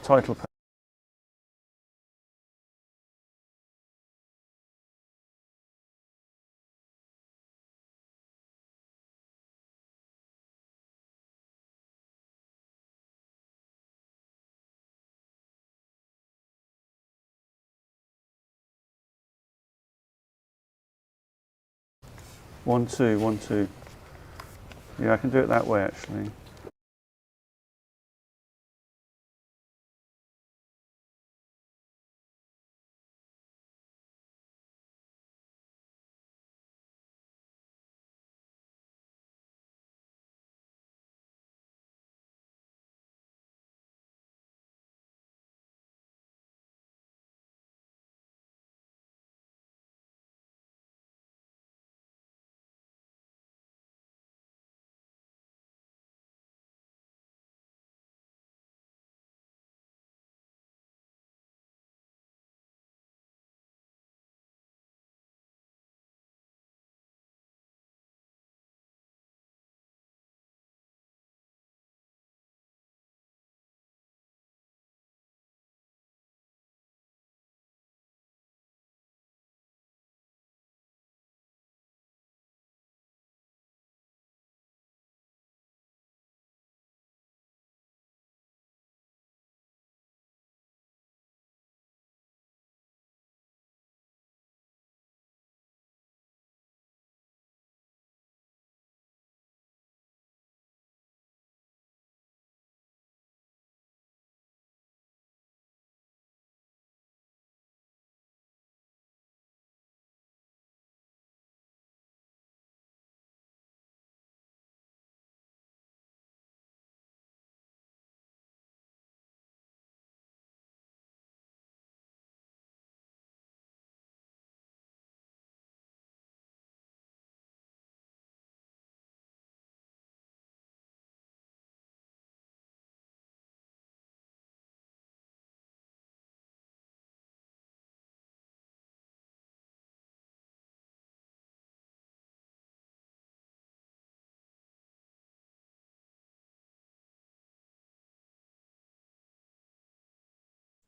title page. One, two, 1, 2. Yeah, I can do it that way actually.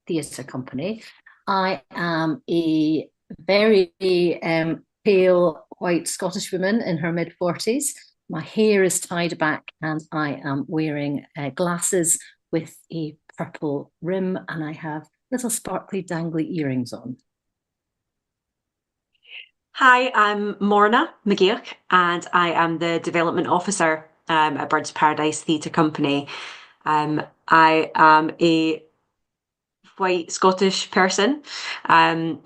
Theatre company. I am a very pale white Scottish woman in her mid 40s. My hair is tied back and I am wearing glasses with a purple rim and I have little sparkly dangly earrings on. Hi, I'm Morna McGeoch, and I am the Development Officer at Birds of Paradise Theatre Company. I am a white Scottish person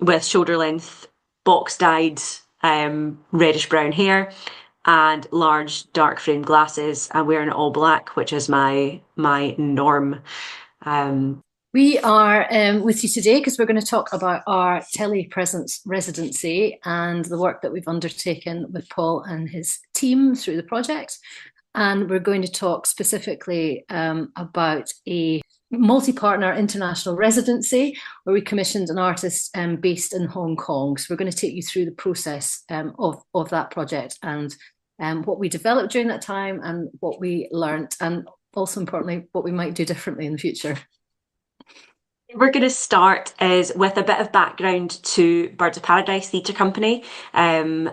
with shoulder length, box dyed reddish brown hair and large dark frame glasses. I'm wearing all black, which is my norm. Um, We are with you today because we're going to talk about our telepresence residency and the work that we've undertaken with Paul and his team through the project. And we're going to talk specifically about a multi-partner international residency where we commissioned an artist based in Hong Kong. So we're going to take you through the process of that project and what we developed during that time and what we learnt, and also importantly, what we might do differently in the future. We're going to start is with a bit of background to Birds of Paradise Theatre Company, and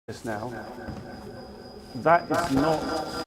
this now. That is not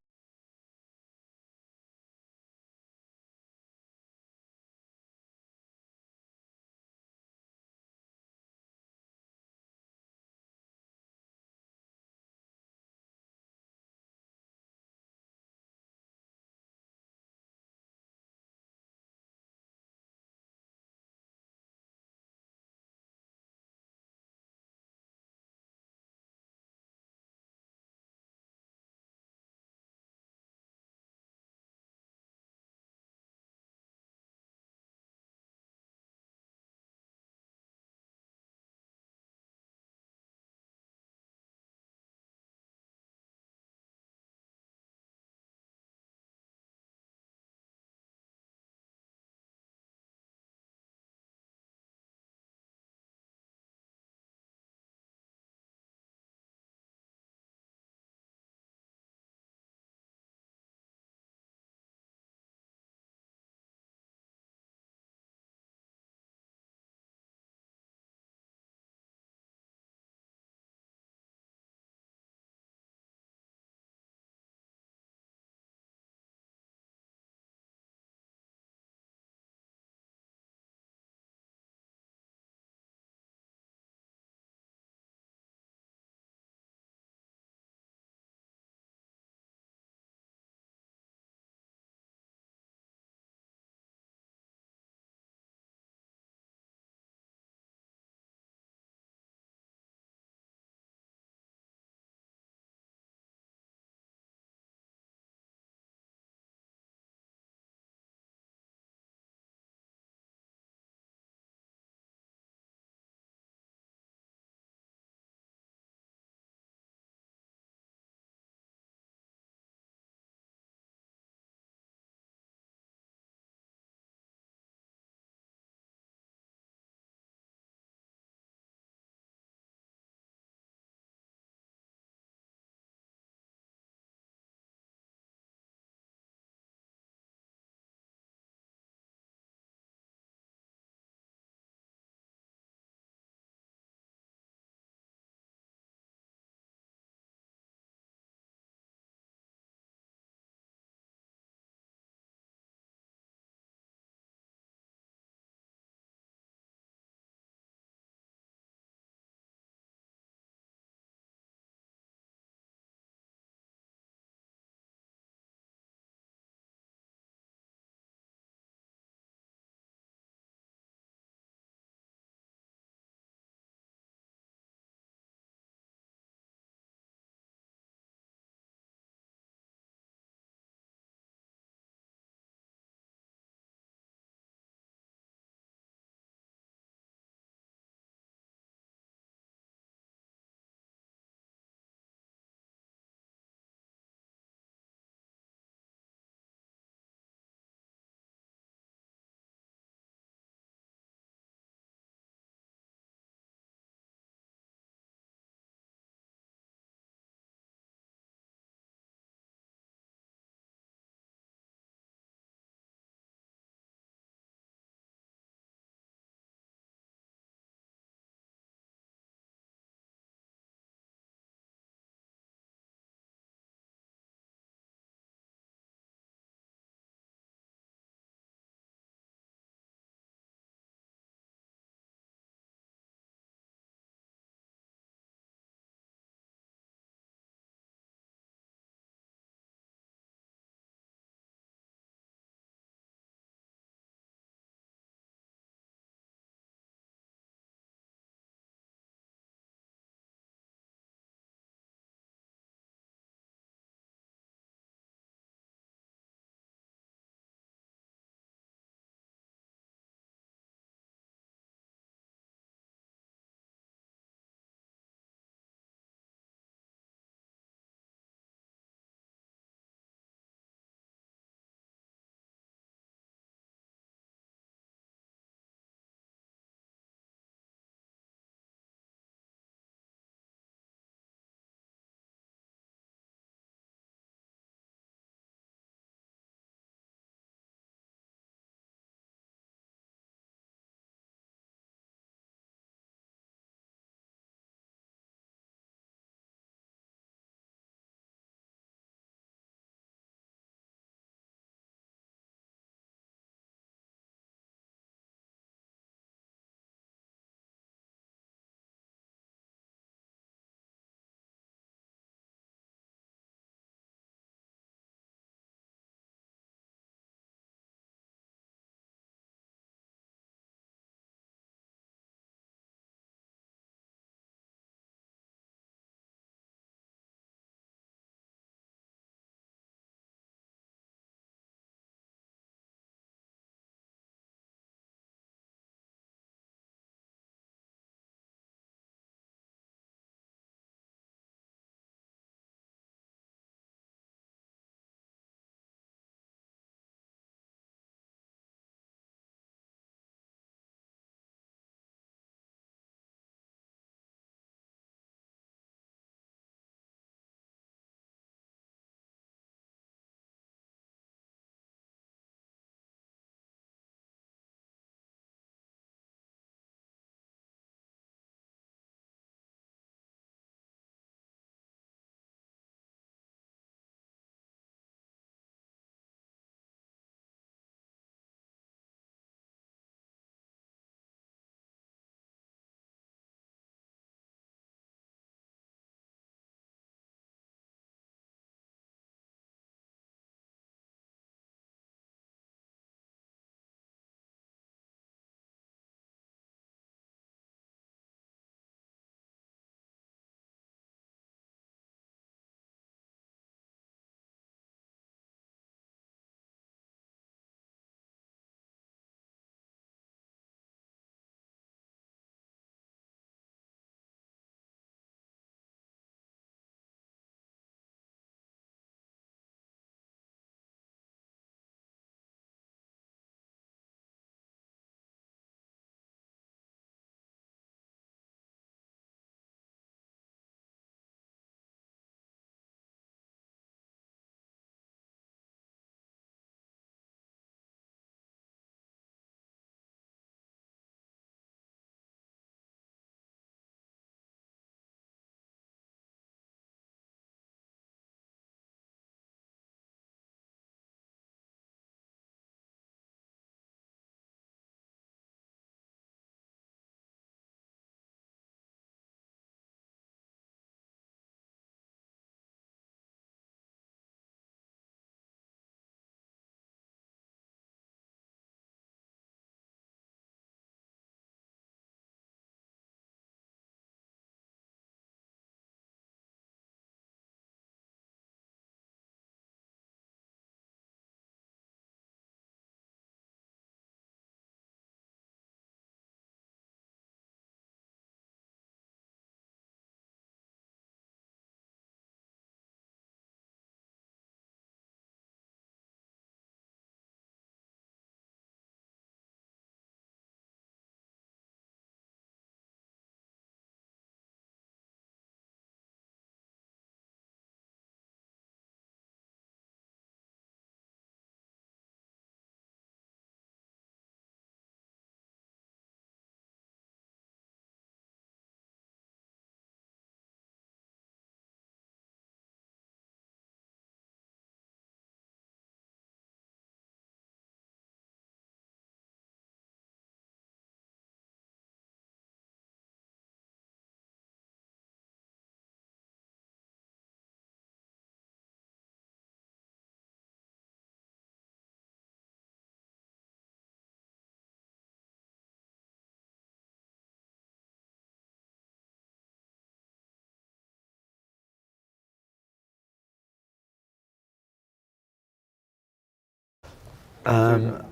Um,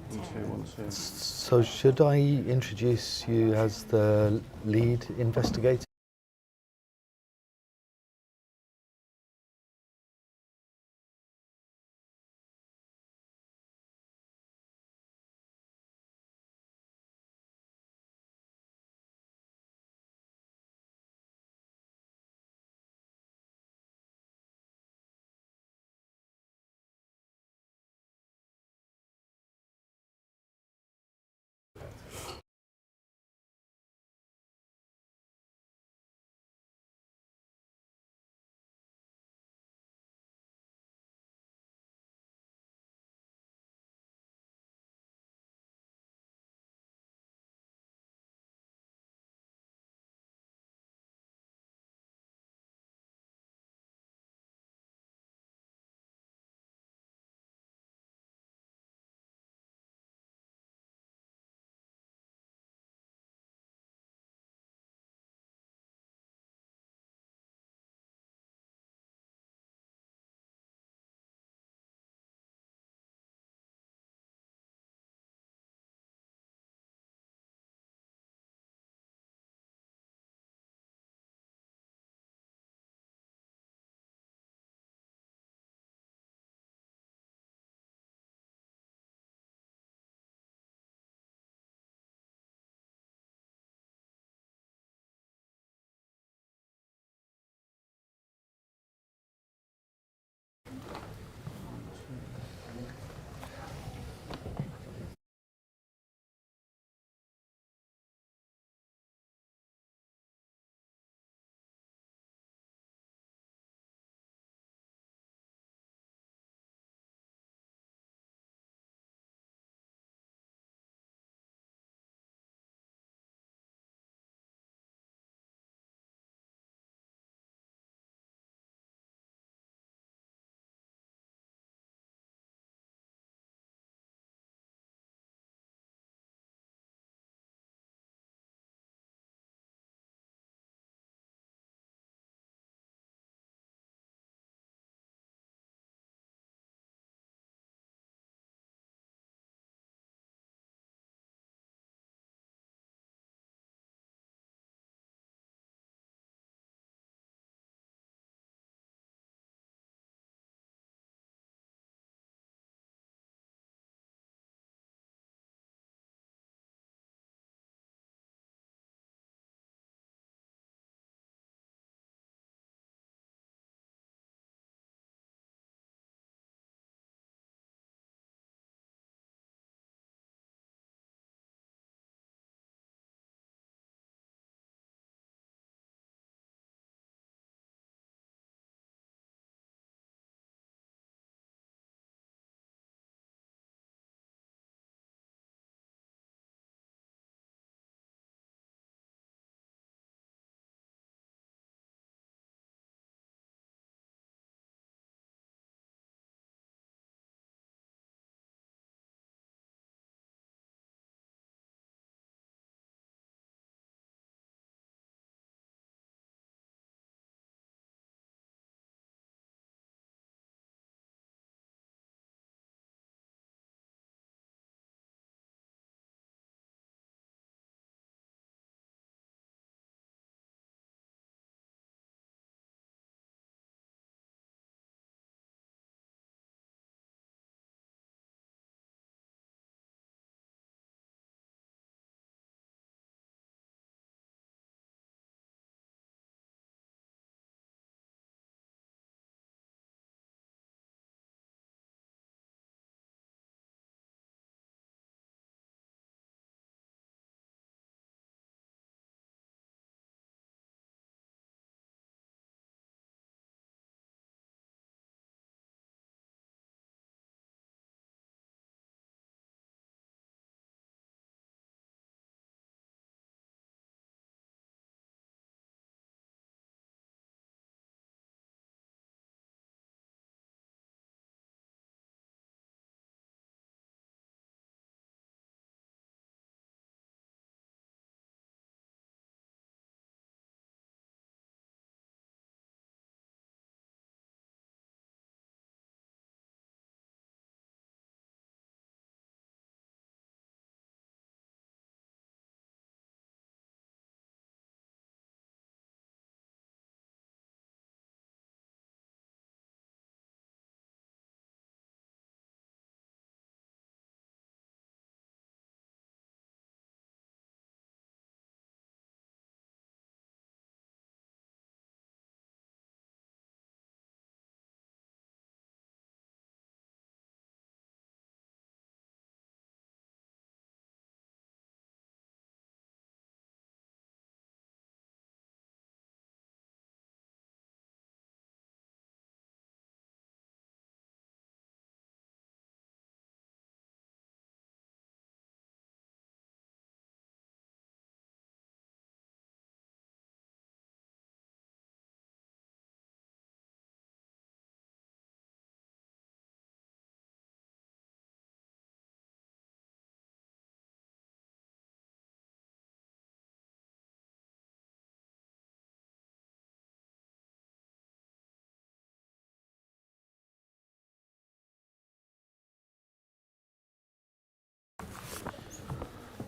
So should I introduce you as the lead investigator?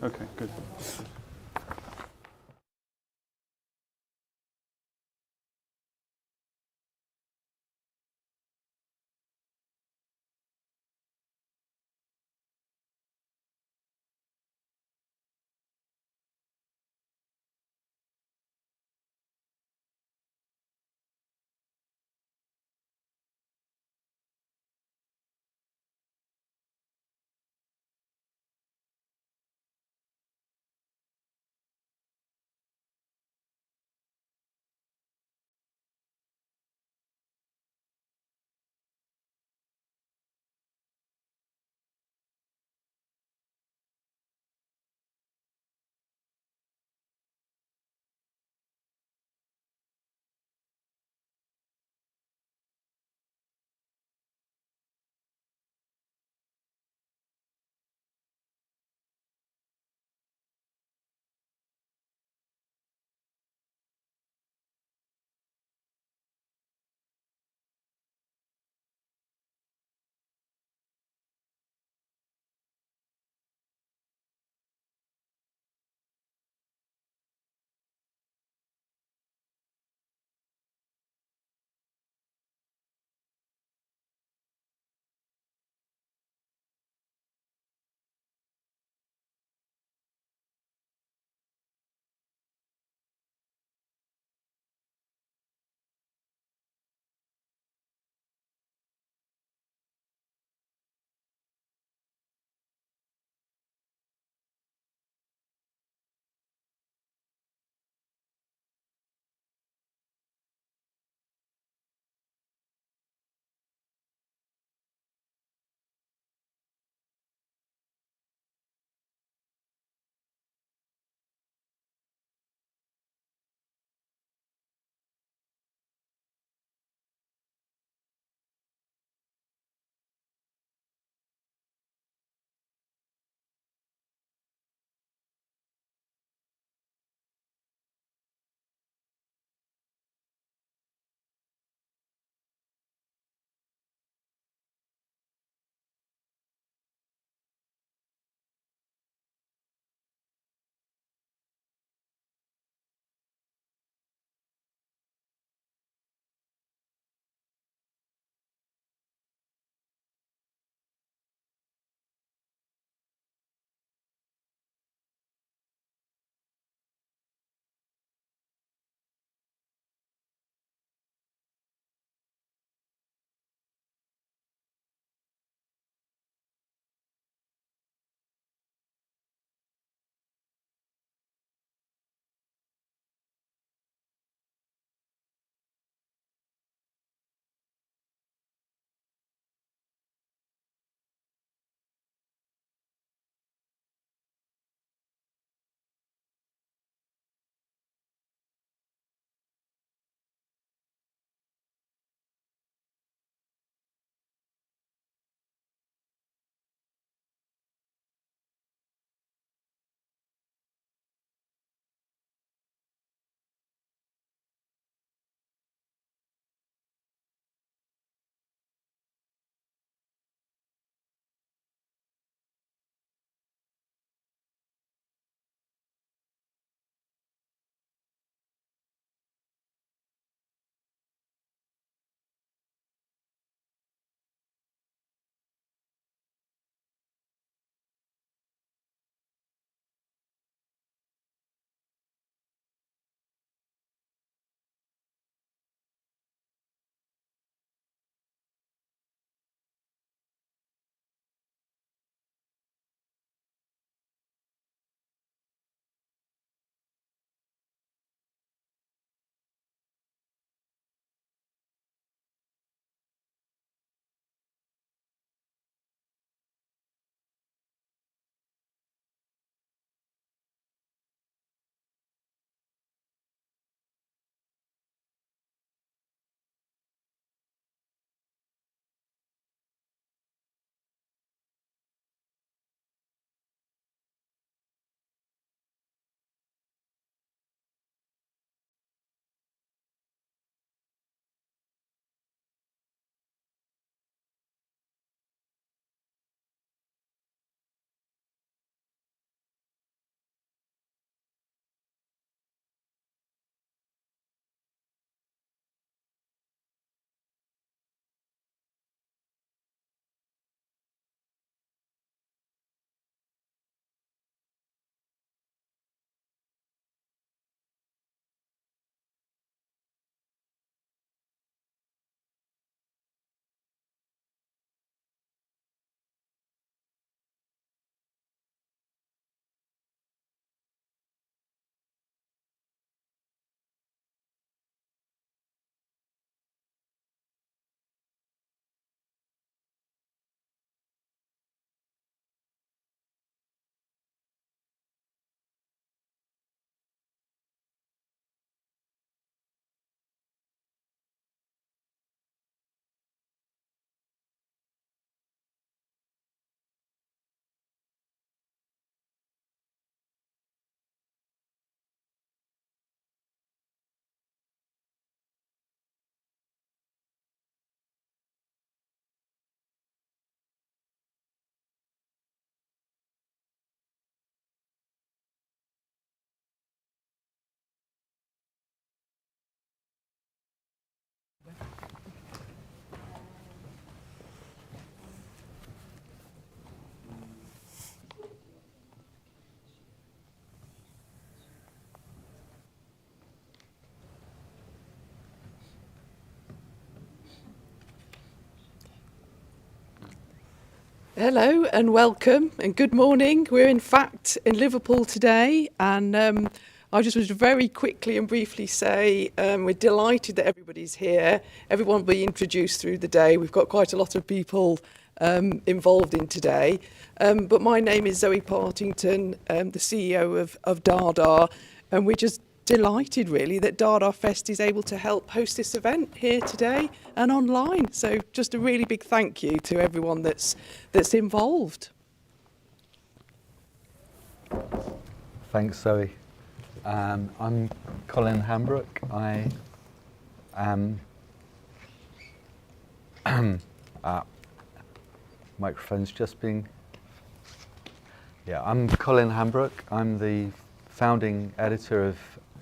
Okay, good. Hello and welcome and good morning. We're in fact in Liverpool today, and I just want to very quickly and briefly say we're delighted that everybody's here. Everyone will be introduced through the day. We've got quite a lot of people involved in today. But my name is Zoe Partington, the CEO of Dada, and we're just delighted really that Dada Fest is able to help host this event here today and online. So just a really big thank you to everyone that's involved. Thanks, Zoe. I'm Colin Hambrook. I am microphone's just being. Yeah, I'm Colin Hambrook. I'm the founding editor of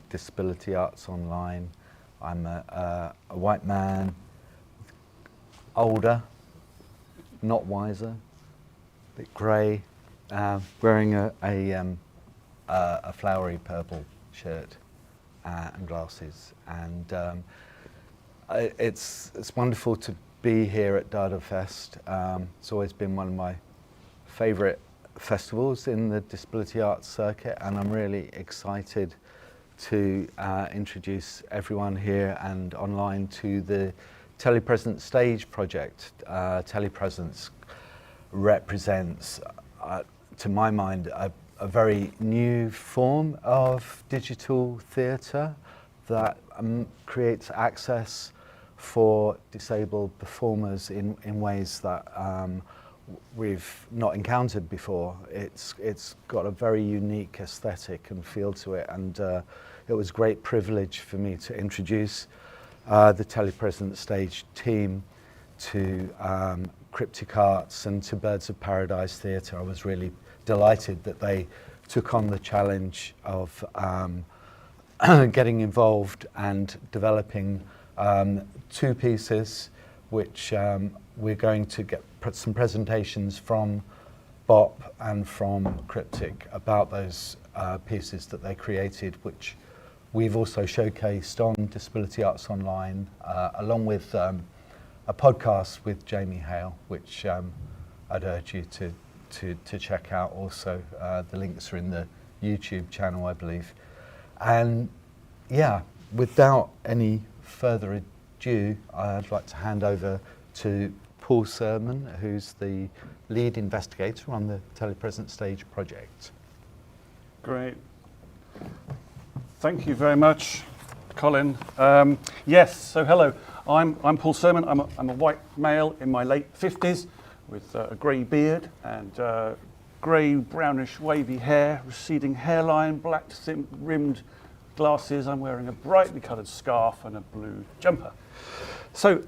Disability Arts Online. I'm a white man, older, not wiser, a bit grey, wearing a flowery purple shirt and glasses. And it's wonderful to be here at Dada Fest. It's always been one of my favourite festivals in the disability arts circuit, and I'm really excited to introduce everyone here and online to the Telepresence Stage project. Telepresence represents, to my mind, a very new form of digital theatre that creates access for disabled performers in ways that we've not encountered before. It's got a very unique aesthetic and feel to it, and it was a great privilege for me to introduce the Telepresence Stage team to Cryptic Arts and to Birds of Paradise Theatre. I was really delighted that they took on the challenge of getting involved and developing two pieces which we're going to get some presentations from Bop and from Cryptic about those pieces that they created, which we've also showcased on Disability Arts Online, along with a podcast with Jamie Hale, which I'd urge you to check out also. The links are in the YouTube channel, I believe. And yeah, without any further ado, I'd like to hand over to Paul Sermon, who's the lead investigator on the Telepresence Stage project. Great. Thank you very much, Colin. Yes, so hello. I'm Paul Sermon. I'm a white male in my late 50s with a grey beard and grey, brownish, wavy hair, receding hairline, black rimmed glasses. I'm wearing a brightly coloured scarf and a blue jumper. So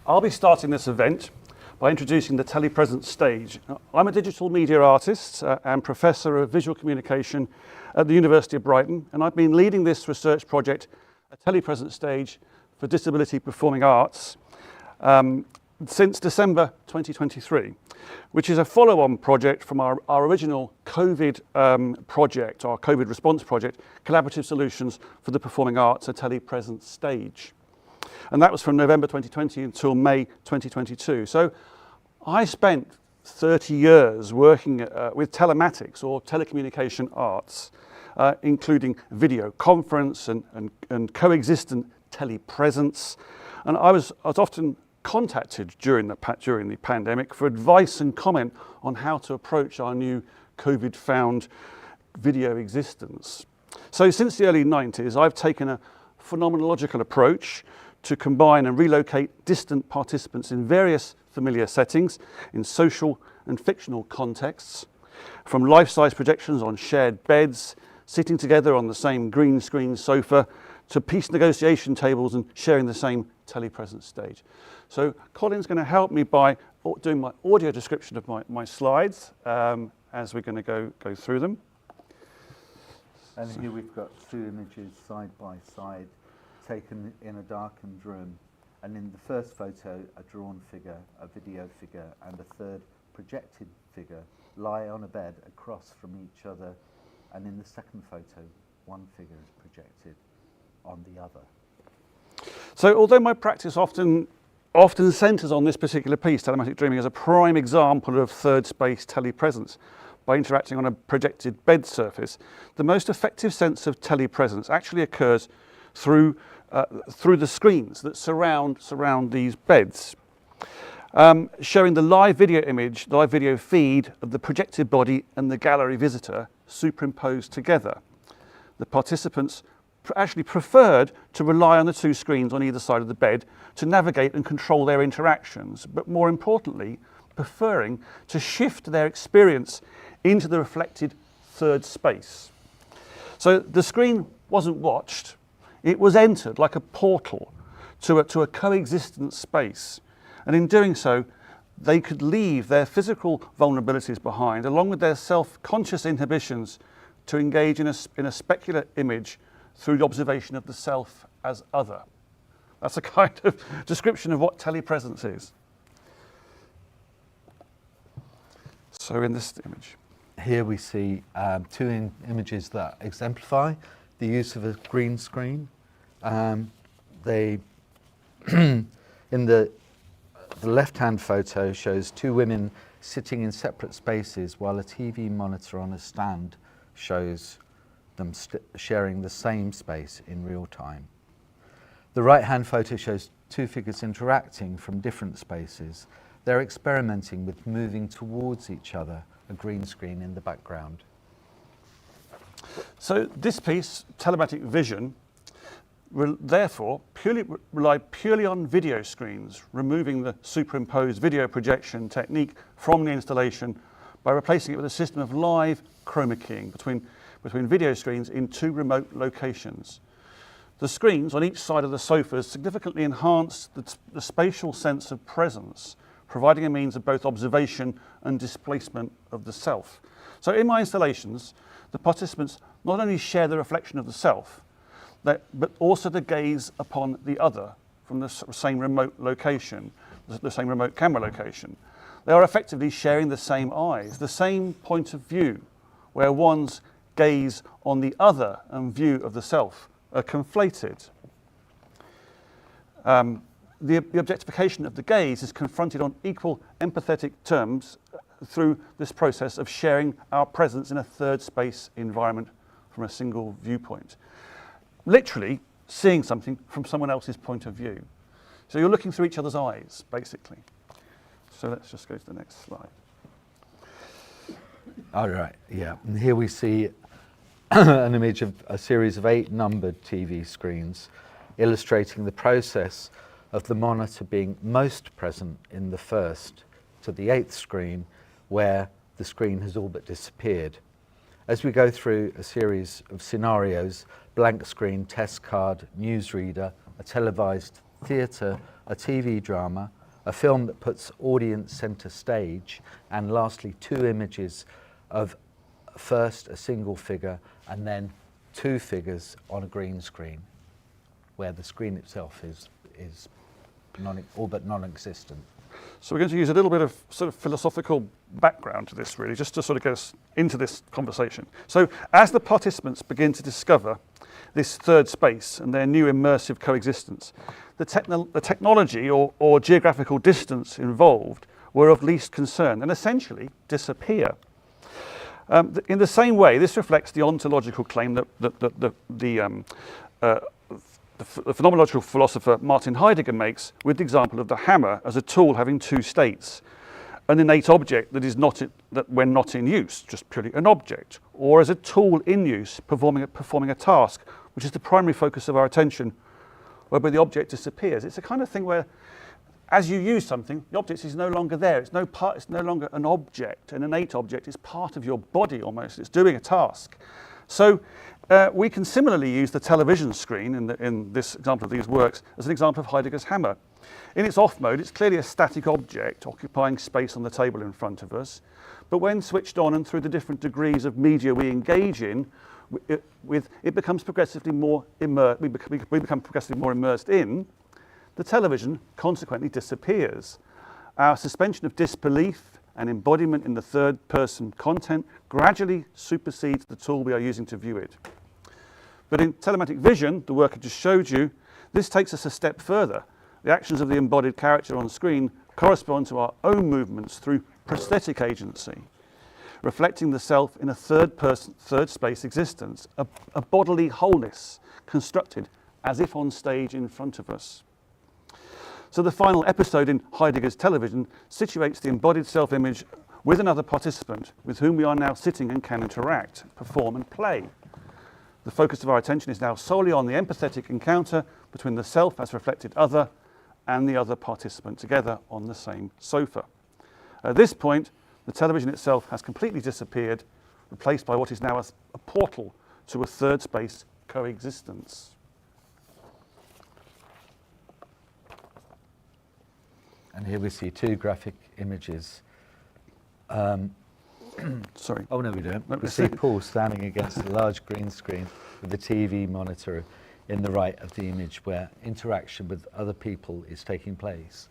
I'll be starting this event by introducing the Telepresence Stage. I'm a digital media artist and professor of visual communication at the University of Brighton, and I've been leading this research project, a Telepresence Stage for Disability Performing Arts, since December 2023, which is a follow-on project from our original COVID project, our COVID response project, Collaborative Solutions for the Performing Arts, a Telepresence Stage. And that was from November 2020 until May 2022. So I spent 30 years working with telematics or telecommunication arts, including video conference and coexistent telepresence. And I was often contacted during the pandemic for advice and comment on how to approach our new COVID-found video existence. So since the early 90s, I've taken a phenomenological approach to combine and relocate distant participants in various familiar settings in social and fictional contexts, from life-size projections on shared beds, sitting together on the same green screen sofa, to peace negotiation tables and sharing the same telepresence stage. So Colin's going to help me by doing my audio description of my slides as we're going to go through them. And here we've got two images side by side, taken in a darkened room, and in the first photo a drawn figure, a video figure, and a third projected figure lie on a bed across from each other, and in the second photo one figure is projected on the other. So although my practice often often centres on this particular piece, telematic dreaming, as a prime example of third space telepresence. By interacting on a projected bed surface, the most effective sense of telepresence actually occurs through the screens that surround these beds, showing the live video image, the live video feed of the projected body and the gallery visitor superimposed together. The participants actually preferred to rely on the two screens on either side of the bed to navigate and control their interactions, but more importantly, preferring to shift their experience into the reflected third space. So the screen wasn't watched, it was entered like a portal to a coexistent space. And in doing so, they could leave their physical vulnerabilities behind, along with their self-conscious inhibitions, to engage in a specular image through the observation of the self as other. That's a kind of description of what telepresence is. So in this image, here we see two images that exemplify the use of a green screen. In the left-hand photo shows two women sitting in separate spaces while a TV monitor on a stand shows them sharing the same space in real time. The right-hand photo shows two figures interacting from different spaces. They're experimenting with moving towards each other, a green screen in the background. So this piece, telematic vision, therefore relied purely on video screens, removing the superimposed video projection technique from the installation by replacing it with a system of live chroma keying between video screens in two remote locations. The screens on each side of the sofas significantly enhanced the spatial sense of presence, providing a means of both observation and displacement of the self. So in my installations, the participants not only share the reflection of the self, but also the gaze upon the other from the same remote location, the same remote camera location. They are effectively sharing the same eyes, the same point of view, where one's gaze on the other and view of the self are conflated. The objectification of the gaze is confronted on equal empathetic terms through this process of sharing our presence in a third space environment from a single viewpoint. Literally seeing something from someone else's point of view. So you're looking through each other's eyes, basically. So let's just go to the next slide. All right, yeah. And here we see an image of a series of 8 numbered TV screens illustrating the process of the monitor being most present in the first to the 8th screen, where the screen has all but disappeared. As we go through a series of scenarios, blank screen, test card, newsreader, a televised theatre, a TV drama, a film that puts audience centre stage, and lastly 2 images of first a single figure and then 2 figures on a green screen, where the screen itself is all but non-existent. So we're going to use a little bit of sort of philosophical background to this, really, just to sort of get us into this conversation. So as the participants begin to discover this third space and their new immersive coexistence, the technology or geographical distance involved were of least concern and essentially disappear. In the same way, this reflects the ontological claim that the phenomenological philosopher Martin Heidegger makes with the example of the hammer as a tool having 2 states: an innate object that when not in use, just purely an object, or as a tool in use performing a task, which is the primary focus of our attention, whereby the object disappears. It's a kind of thing where, as you use something, the object is no longer there. It's no longer an object, an innate object. It's part of your body almost. It's doing a task. So we can similarly use the television screen in this example of these works as an example of Heidegger's hammer. In its off mode, it's clearly a static object occupying space on the table in front of us. But when switched on and through the different degrees of media we engage in, it becomes progressively more immersed. We become progressively more immersed in. The television consequently disappears. Our suspension of disbelief and embodiment in the third-person content gradually supersedes the tool we are using to view it. But in telematic vision, the work I just showed you, this takes us a step further the actions of the embodied character on screen correspond to our own movements through prosthetic agency, reflecting the self in a third space existence, a bodily wholeness constructed as if on stage in front of us. So the final episode in Heidegger's television situates the embodied self-image with another participant with whom we are now sitting and can interact, perform and play. The focus of our attention is now solely on the empathetic encounter between the self as reflected other and the other participant together on the same sofa. At this point, the television itself has completely disappeared, replaced by what is now a portal to a third space coexistence. And here we see two graphic images. Sorry. Oh no, we don't. No, We see Paul standing against a large green screen with a TV monitor in the right of the image where interaction with other people is taking place.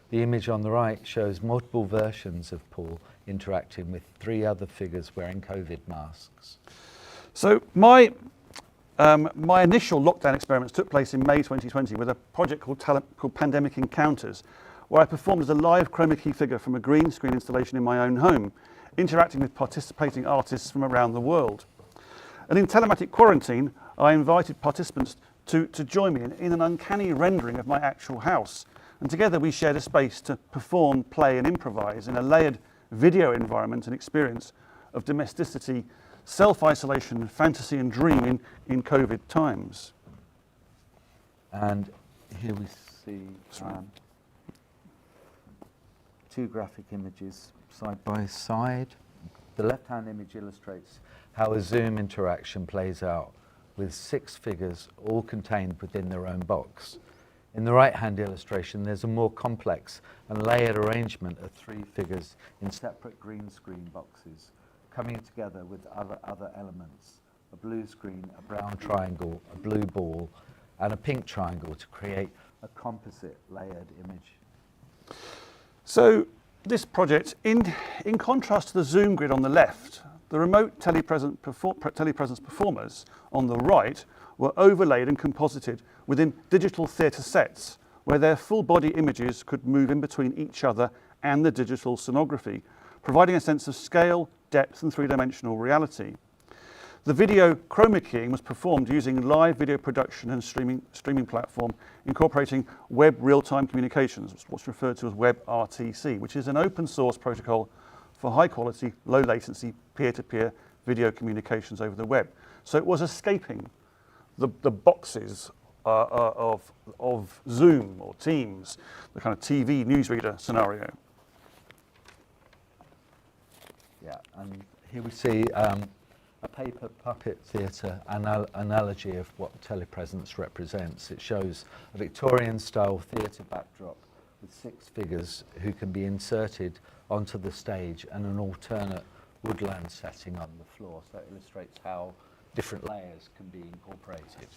The image on the right shows multiple versions of Paul interacting with three other figures wearing COVID masks. So my initial lockdown experiments took place in May 2020 with a project called Pandemic Encounters, where I performed as a live chroma key figure from a green screen installation in my own home, interacting with participating artists from around the world. And in telematic quarantine, I invited participants to join me in an uncanny rendering of my actual house. And together we shared a space to perform, play and improvise in a layered video environment and experience of domesticity, self-isolation, fantasy and dream in COVID times. And here we see two graphic images side by side. The left-hand image illustrates How a Zoom interaction plays out with 6 figures all contained within their own box. In the right-hand illustration, there's a more complex and layered arrangement of 3 figures in separate green screen boxes coming together with other elements, a blue screen, a brown triangle, a blue ball, and a pink triangle to create a composite layered image. So this project, in contrast to the Zoom grid on the left, the remote telepresence performers on the right were overlaid and composited within digital theatre sets where their full body images could move in between each other and the digital sonography, providing a sense of scale, depth and three-dimensional reality. The video chroma keying was performed using live video production and streaming platform incorporating web real-time communications, what's referred to as WebRTC, which is an open source protocol for high quality, low latency, peer-to-peer video communications over the web. So it was escaping the boxes of Zoom or Teams, the kind of TV newsreader scenario. Yeah, and here we see a paper puppet theatre analogy of what telepresence represents. It shows a Victorian-style theatre backdrop with 6 figures who can be inserted onto the stage and an alternate woodland setting on the floor. So it illustrates how different layers can be incorporated.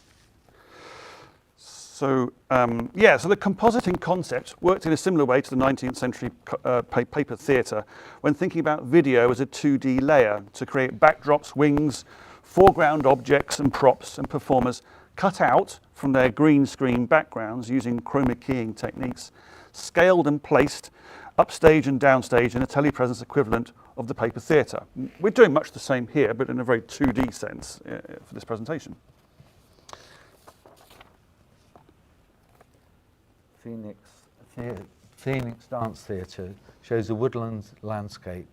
So, so the compositing concept worked in a similar way to the 19th century paper theatre when thinking about video as a 2D layer to create backdrops, wings, foreground objects and props and performers cut out from their green screen backgrounds using chroma keying techniques, scaled and placed upstage and downstage in a telepresence equivalent of the paper theatre. We're doing much the same here, but in a very 2D sense for this presentation. Phoenix Dance Theatre shows a woodland landscape.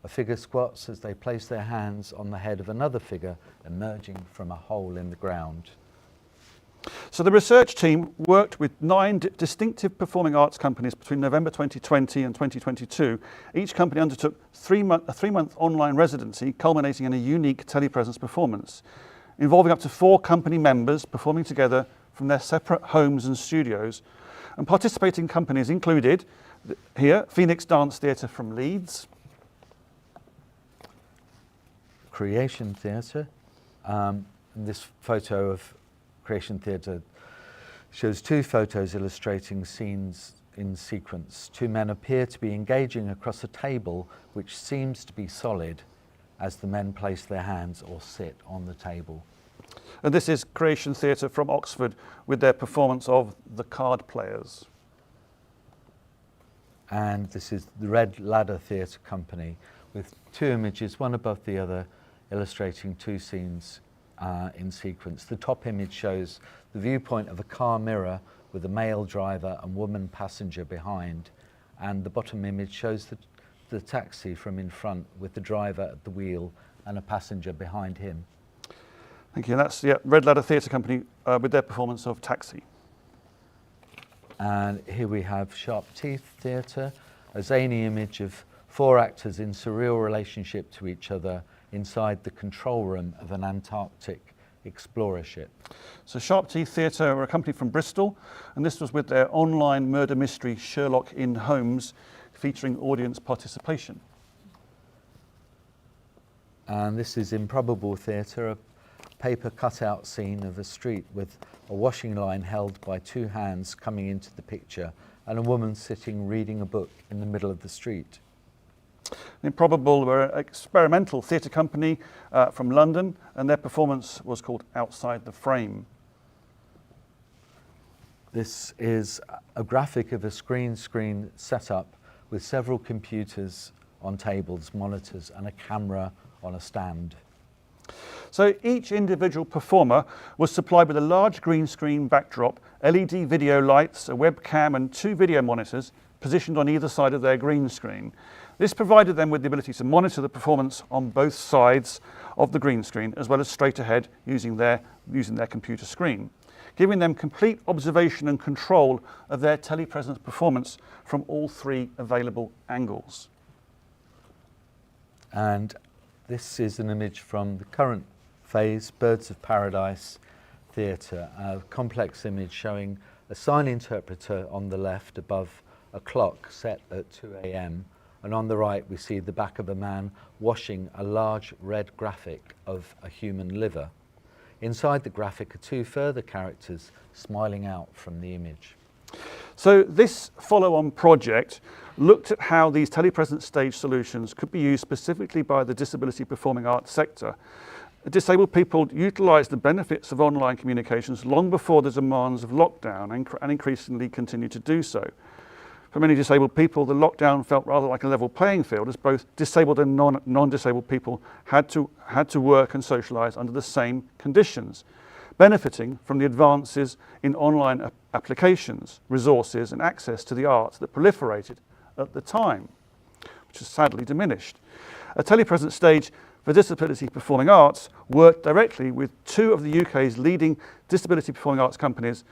A figure squats as they place their hands on the head of another figure emerging from a hole in the ground. So the research team worked with 9 distinctive performing arts companies between November 2020 and 2022. Each company undertook a 3-month online residency culminating in a unique telepresence performance, involving up to 4 company members performing together from their separate homes and studios. And participating companies included, here, Phoenix Dance Theatre from Leeds, Creation Theatre. This photo of Creation Theatre shows 2 photos illustrating scenes in sequence. 2 men appear to be engaging across a table which seems to be solid as the men place their hands or sit on the table. And this is Creation Theatre from Oxford with their performance of The Card Players. And this is the Red Ladder Theatre Company with two images, one above the other, illustrating two scenes in sequence. The top image shows the viewpoint of a car mirror with a male driver and woman passenger behind, and the bottom image shows the taxi from in front with the driver at the wheel and a passenger behind him. Thank you. And that's Red Ladder Theatre Company with their performance of Taxi. And here we have Sharp Teeth Theatre, a zany image of four actors in surreal relationship to each other inside the control room of an Antarctic explorer ship. So Sharp Teeth Theatre are a company from Bristol, and this was with their online murder mystery Sherlock in Holmes, featuring audience participation. And this is Improbable Theatre, a paper cutout scene of a street with a washing line held by two hands coming into the picture and a woman sitting reading a book in the middle of the street. Improbable were an experimental theatre company from London, and their performance was called Outside the Frame. This is a graphic of a screen setup with several computers on tables, monitors, and a camera on a stand. So each individual performer was supplied with a large green screen backdrop, LED video lights, a webcam, and two video monitors positioned on either side of their green screen. This provided them with the ability to monitor the performance on both sides of the green screen, as well as straight ahead using their computer screen, giving them complete observation and control of their telepresence performance from all three available angles. And this is an image from the current phase, Birds of Paradise Theatre, a complex image showing a sign interpreter on the left above a clock set at 2 a.m. And on the right we see the back of a man washing a large red graphic of a human liver. Inside the graphic are two further characters smiling out from the image. So this follow-on project looked at how these telepresence stage solutions could be used specifically by the disability performing arts sector. Disabled people utilised the benefits of online communications long before the demands of lockdown and increasingly continue to do so. For many disabled people, the lockdown felt rather like a level playing field, as both disabled and non-disabled people had to work and socialise under the same conditions, benefiting from the advances in online applications, resources and access to the arts that proliferated at the time, which has sadly diminished. A telepresence stage for disability performing arts worked directly with two of the UK's leading disability performing arts companies,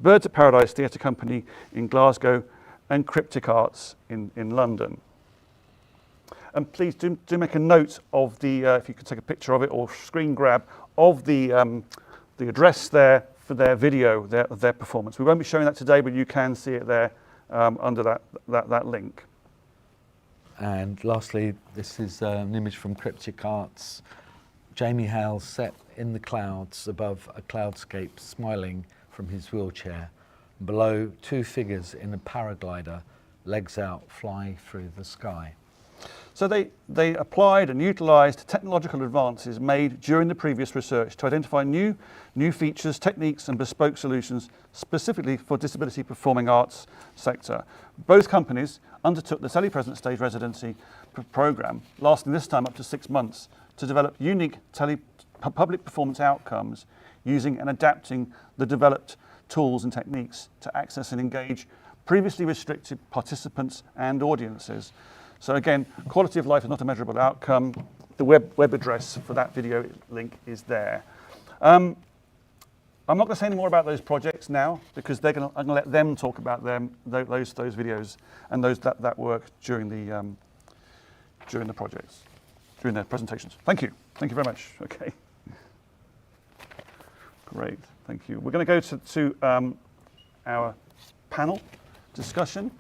Birds of Paradise Theatre Company in Glasgow and Cryptic Arts in London. And please do make a note of the, if you could take a picture of it or screen grab of the address there for their video, their performance. We won't be showing that today, but you can see it there under that link. And lastly, this is an image from Cryptic Arts. Jamie Hale set in the clouds above a cloudscape, smiling from his wheelchair. Below, two figures in a paraglider, legs out, fly through the sky. So they applied and utilised technological advances made during the previous research to identify new features, techniques and bespoke solutions specifically for disability performing arts sector. Both companies undertook the telepresence stage residency programme, lasting this time up to 6 months, to develop unique public performance outcomes using and adapting the developed tools and techniques to access and engage previously restricted participants and audiences. So again, quality of life is not a measurable outcome. The web address for that video link is there. I'm not going to say any more about those projects now because I'm going to let them talk about those videos and that work during the projects, during their presentations. Thank you. Thank you very much. Okay. Great. Thank you. We're going to go to our panel discussion.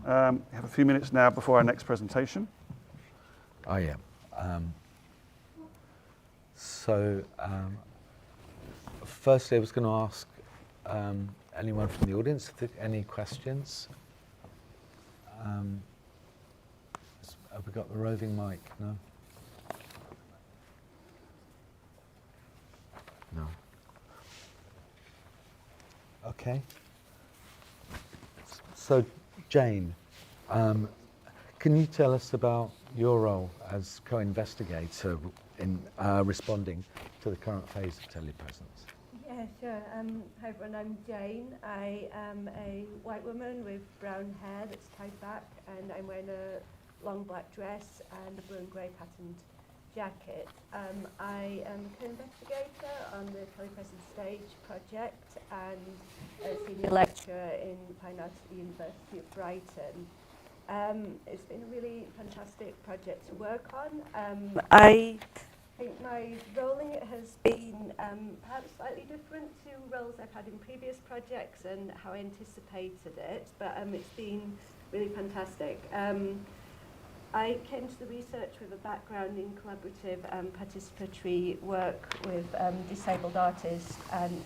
We have a few minutes now before our next presentation. Oh yeah. Firstly, I was going to ask anyone from the audience if there are any questions. Have we got the roving mic? No? No. Okay. So, Jane, Can you tell us about your role as co-investigator in responding to the current phase of telepresence? Yeah, sure. Hi everyone, I'm Jane. I am a white woman with brown hair that's tied back, and I'm wearing a long black dress and a blue and grey patterned jacket. I am a co-investigator on the Telepresence Stage project and a senior lecturer in Fine Arts at the University of Brighton. It's been a really fantastic project to work on. I think my role in it has been perhaps slightly different to roles I've had in previous projects and how I anticipated it, but it's been really fantastic. I came to the research with a background in collaborative participatory work with disabled artists and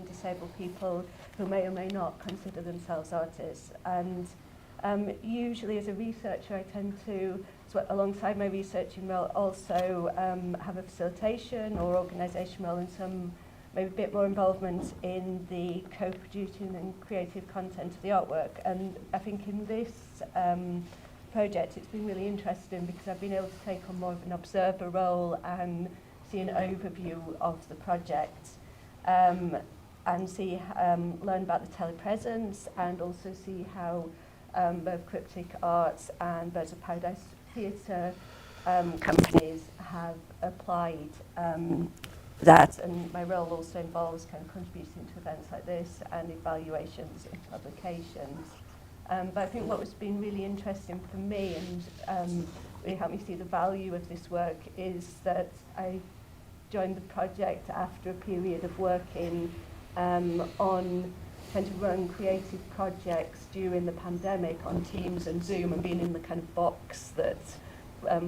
disabled people who may or may not consider themselves artists. And usually as a researcher I tend to, alongside my researching role, also have a facilitation or organisation role and some maybe a bit more involvement in the co-producing and creative content of the artwork. And I think in this project it's been really interesting because I've been able to take on more of an observer role and see an overview of the project and see, learn about the telepresence and also see how both Cryptic Arts and Birds of Paradise Theatre companies have applied that, and my role also involves kind of contributing to events like this and evaluations of publications. But I think what has been really interesting for me and really helped me see the value of this work is that I joined the project after a period of working on trying to run creative projects during the pandemic on Teams and Zoom and being in the kind of box that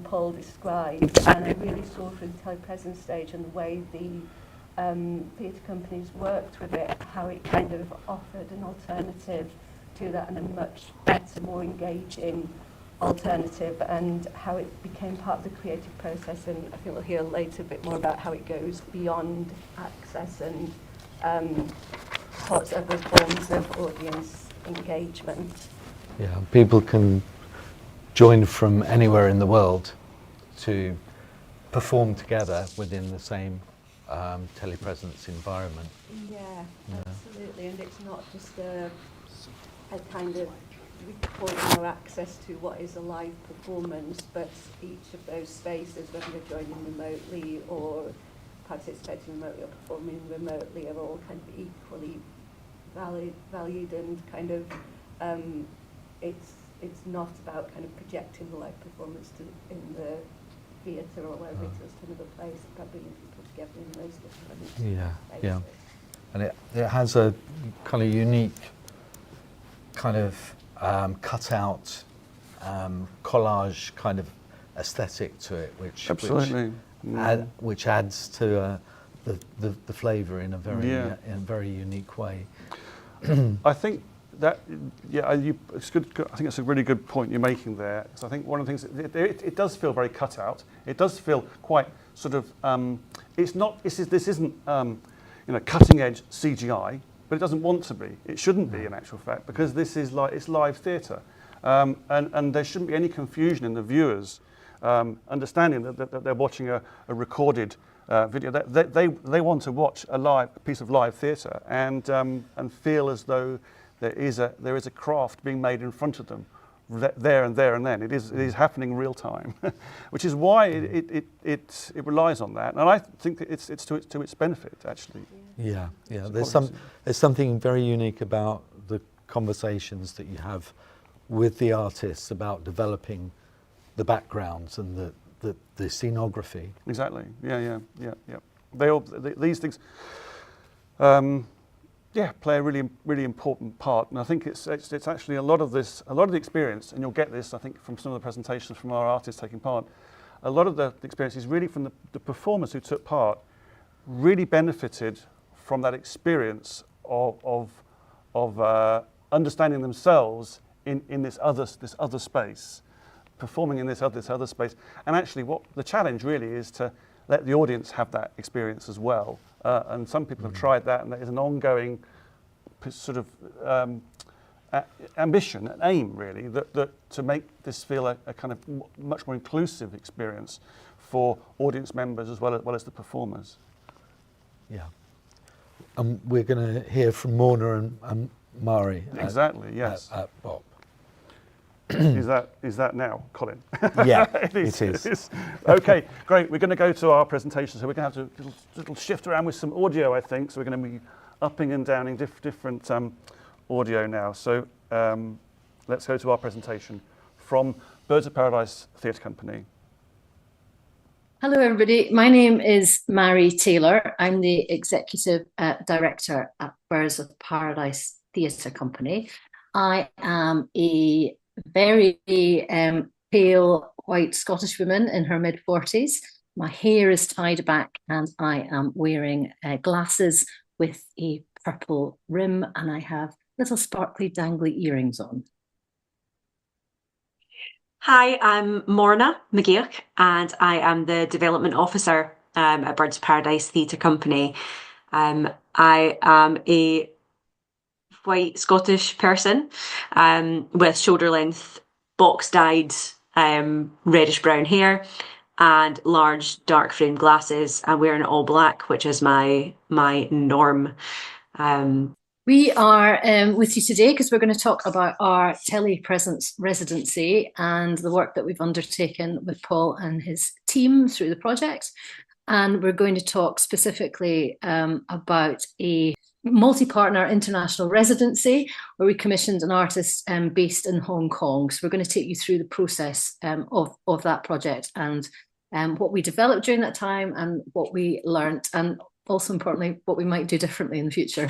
Paul described. And I really saw through the telepresence stage and the way the theatre companies worked with it, how it kind of offered an alternative to that and a much better, more engaging alternative, and how it became part of the creative process. And I think we'll hear later a bit more about how it goes beyond access and other forms of audience engagement. Yeah, people can join from anywhere in the world to perform together within the same telepresence environment. Yeah, absolutely. And it's not just a kind of recording or access to what is a live performance, but each of those spaces, whether you're joining remotely or participating remotely or performing remotely, are all kind of equally valued and kind of it's not about kind of projecting the live performance in the theatre or wherever it is to another place. It's about bringing people together in those different spaces. Yeah, and it has a kind of unique kind of cut-out collage kind of aesthetic to it, which Absolutely. which adds to the flavour in a very unique way. I think that, it's good. I think it's a really good point you're making there. So I think one of the things, it does feel very cut out. It does feel quite sort of, it's not, this isn't, cutting edge CGI, but it doesn't want to be. It shouldn't be in actual fact, because this is it's live theatre. And there shouldn't be any confusion in the viewers understanding that they're watching a recorded video. They want to watch a piece of live theatre and feel as though there is a craft being made in front of them, there and then. It is happening real time, which is why it relies on that. And I think that it's to its benefit actually. Yeah. There's something very unique about the conversations that you have with the artists about developing the backgrounds and the scenography. Exactly. Yeah. These things play a really important part, and I think it's actually a lot of the experience, and you'll get this I think from some of the presentations from our artists taking part. A lot of the experience is really from the performers who took part, really benefited from that experience of understanding themselves in this other space, performing in this other space. And actually what the challenge really is to let the audience have that experience as well. And some people have tried that, and there is an ongoing sort of ambition and aim, really, that to make this feel a kind of much more inclusive experience for audience members as well as the performers. Yeah. We're going to hear from Morna and Mari. Exactly, yes. At BOP. Is that now, Colin? Yeah, it is. Okay, great. We're going to go to our presentation, so we're going to have to little shift around with some audio, I think. So we're going to be upping and downing different audio now. So let's go to our presentation from Birds of Paradise Theatre Company. Hello, everybody. My name is Mari Taylor. I'm the Executive Director at Birds of Paradise Theatre Company. I am a very pale white Scottish woman in her mid-40s. My hair is tied back and I am wearing glasses with a purple rim, and I have little sparkly dangly earrings on. Hi, I'm Morna McGeoch, and I am the Development Officer at Birds of Paradise Theatre Company. I am a white Scottish person with shoulder length box dyed reddish brown hair and large dark framed glasses. I'm wearing all black, which is my norm. We are with you today because we're going to talk about our telepresence residency and the work that we've undertaken with Paul and his team through the project. And we're going to talk specifically about a multi-partner international residency where we commissioned an artist based in Hong Kong. So we're going to take you through the process of that project and what we developed during that time and what we learnt, and also importantly, what we might do differently in the future.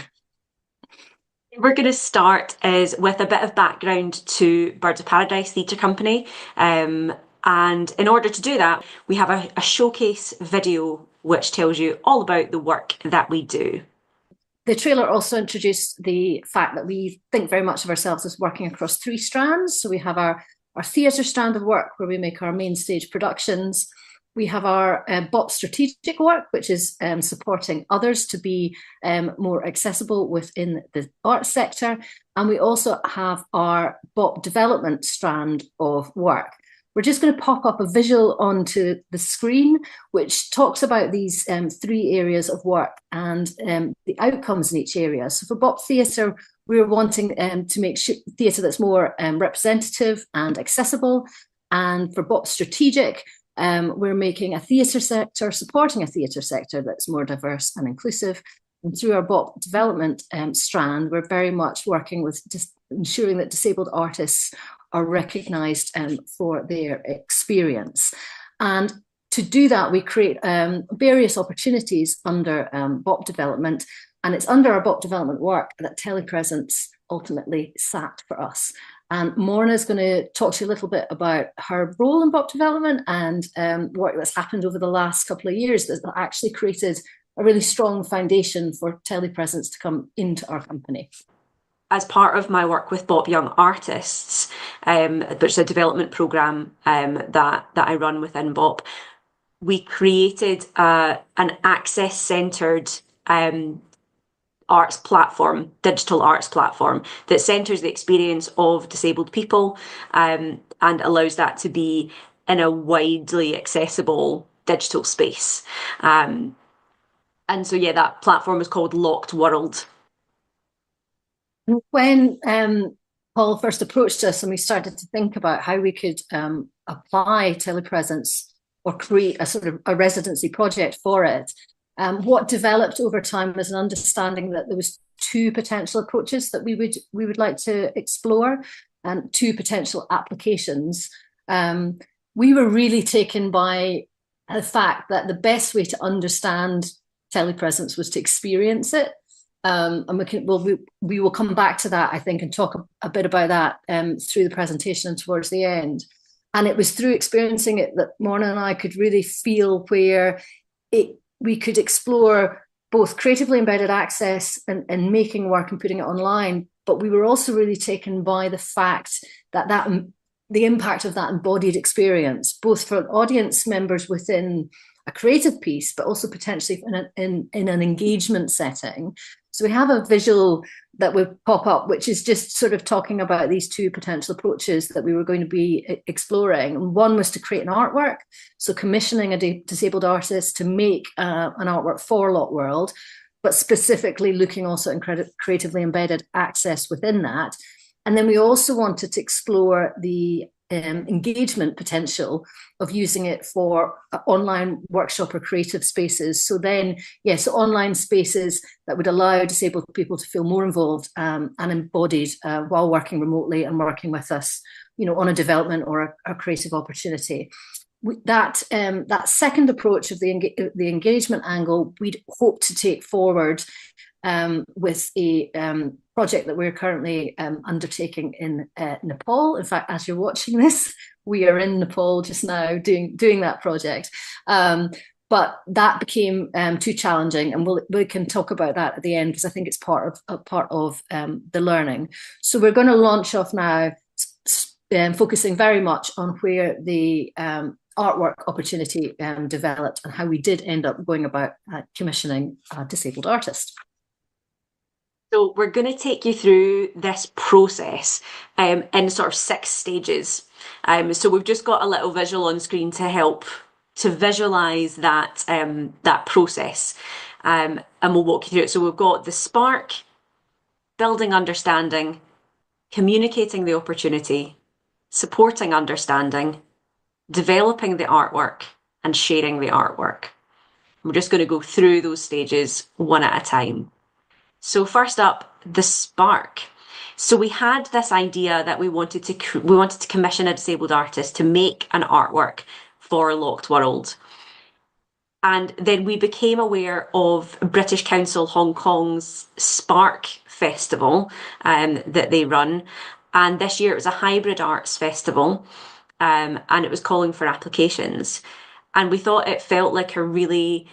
We're going to start with a bit of background to Birds of Paradise Theatre Company. And in order to do that, we have a showcase video which tells you all about the work that we do. The trailer also introduced the fact that we think very much of ourselves as working across three strands. So we have our theatre strand of work where we make our main stage productions. We have our BOP strategic work, which is supporting others to be more accessible within the arts sector. And we also have our BOP development strand of work. We're just going to pop up a visual onto the screen, which talks about these three areas of work and the outcomes in each area. So for BOP Theatre, we're wanting to make theatre that's more representative and accessible. And for BOP Strategic, we're making a theatre sector, supporting a theatre sector that's more diverse and inclusive. And through our BOP development strand, we're very much working with just ensuring that disabled artists are recognised for their experience. And to do that, we create various opportunities under BOP development, and it's under our BOP development work that telepresence ultimately sat for us. And Morna is going to talk to you a little bit about her role in BOP development and work that's happened over the last couple of years that actually created a really strong foundation for telepresence to come into our company. As part of my work with BOP Young Artists, which is a development programme that I run within BOP, we created an access-centred arts platform, digital arts platform, that centres the experience of disabled people and allows that to be in a widely accessible digital space. And so, yeah, that platform is called Locked World. When Paul first approached us and we started to think about how we could apply telepresence or create a sort of a residency project for it, what developed over time was an understanding that there was two potential approaches that we would like to explore and two potential applications. We were really taken by the fact that the best way to understand telepresence was to experience it. And we will come back to that, I think, and talk a bit about that through the presentation and towards the end. And it was through experiencing it that Morna and I could really feel where we could explore both creatively embedded access and making work and putting it online. But we were also really taken by the fact that the impact of that embodied experience, both for audience members within a creative piece, but also potentially in an engagement setting. So we have a visual that would pop up, which is just sort of talking about these two potential approaches that we were going to be exploring. And one was to create an artwork, so commissioning a disabled artist to make an artwork for Locked World, but specifically looking also at creatively embedded access within that. And then we also wanted to explore the engagement potential of using it for online workshop or creative spaces. So then, yes, online spaces that would allow disabled people to feel more involved and embodied while working remotely and working with us, on a development or a creative opportunity. That second approach of the engagement angle, we'd hope to take forward with a project that we're currently undertaking in Nepal. In fact, as you're watching this, we are in Nepal just now doing that project. But that became too challenging, and we can talk about that at the end, because I think it's part of the learning. So we're going to launch off now, focusing very much on where the artwork opportunity developed and how we did end up going about commissioning a disabled artist. So we're going to take you through this process in sort of 6 stages. So we've just got a little visual on screen to help to visualize that that process, and we'll walk you through it. So we've got the spark, building understanding, communicating the opportunity, supporting understanding, developing the artwork, and sharing the artwork. We're just going to go through those stages one at a time. So first up, the spark. So we had this idea that we wanted to commission a disabled artist to make an artwork for Locked World. And then we became aware of British Council Hong Kong's Spark Festival that they run. And this year it was a hybrid arts festival, and it was calling for applications. And we thought it felt like a really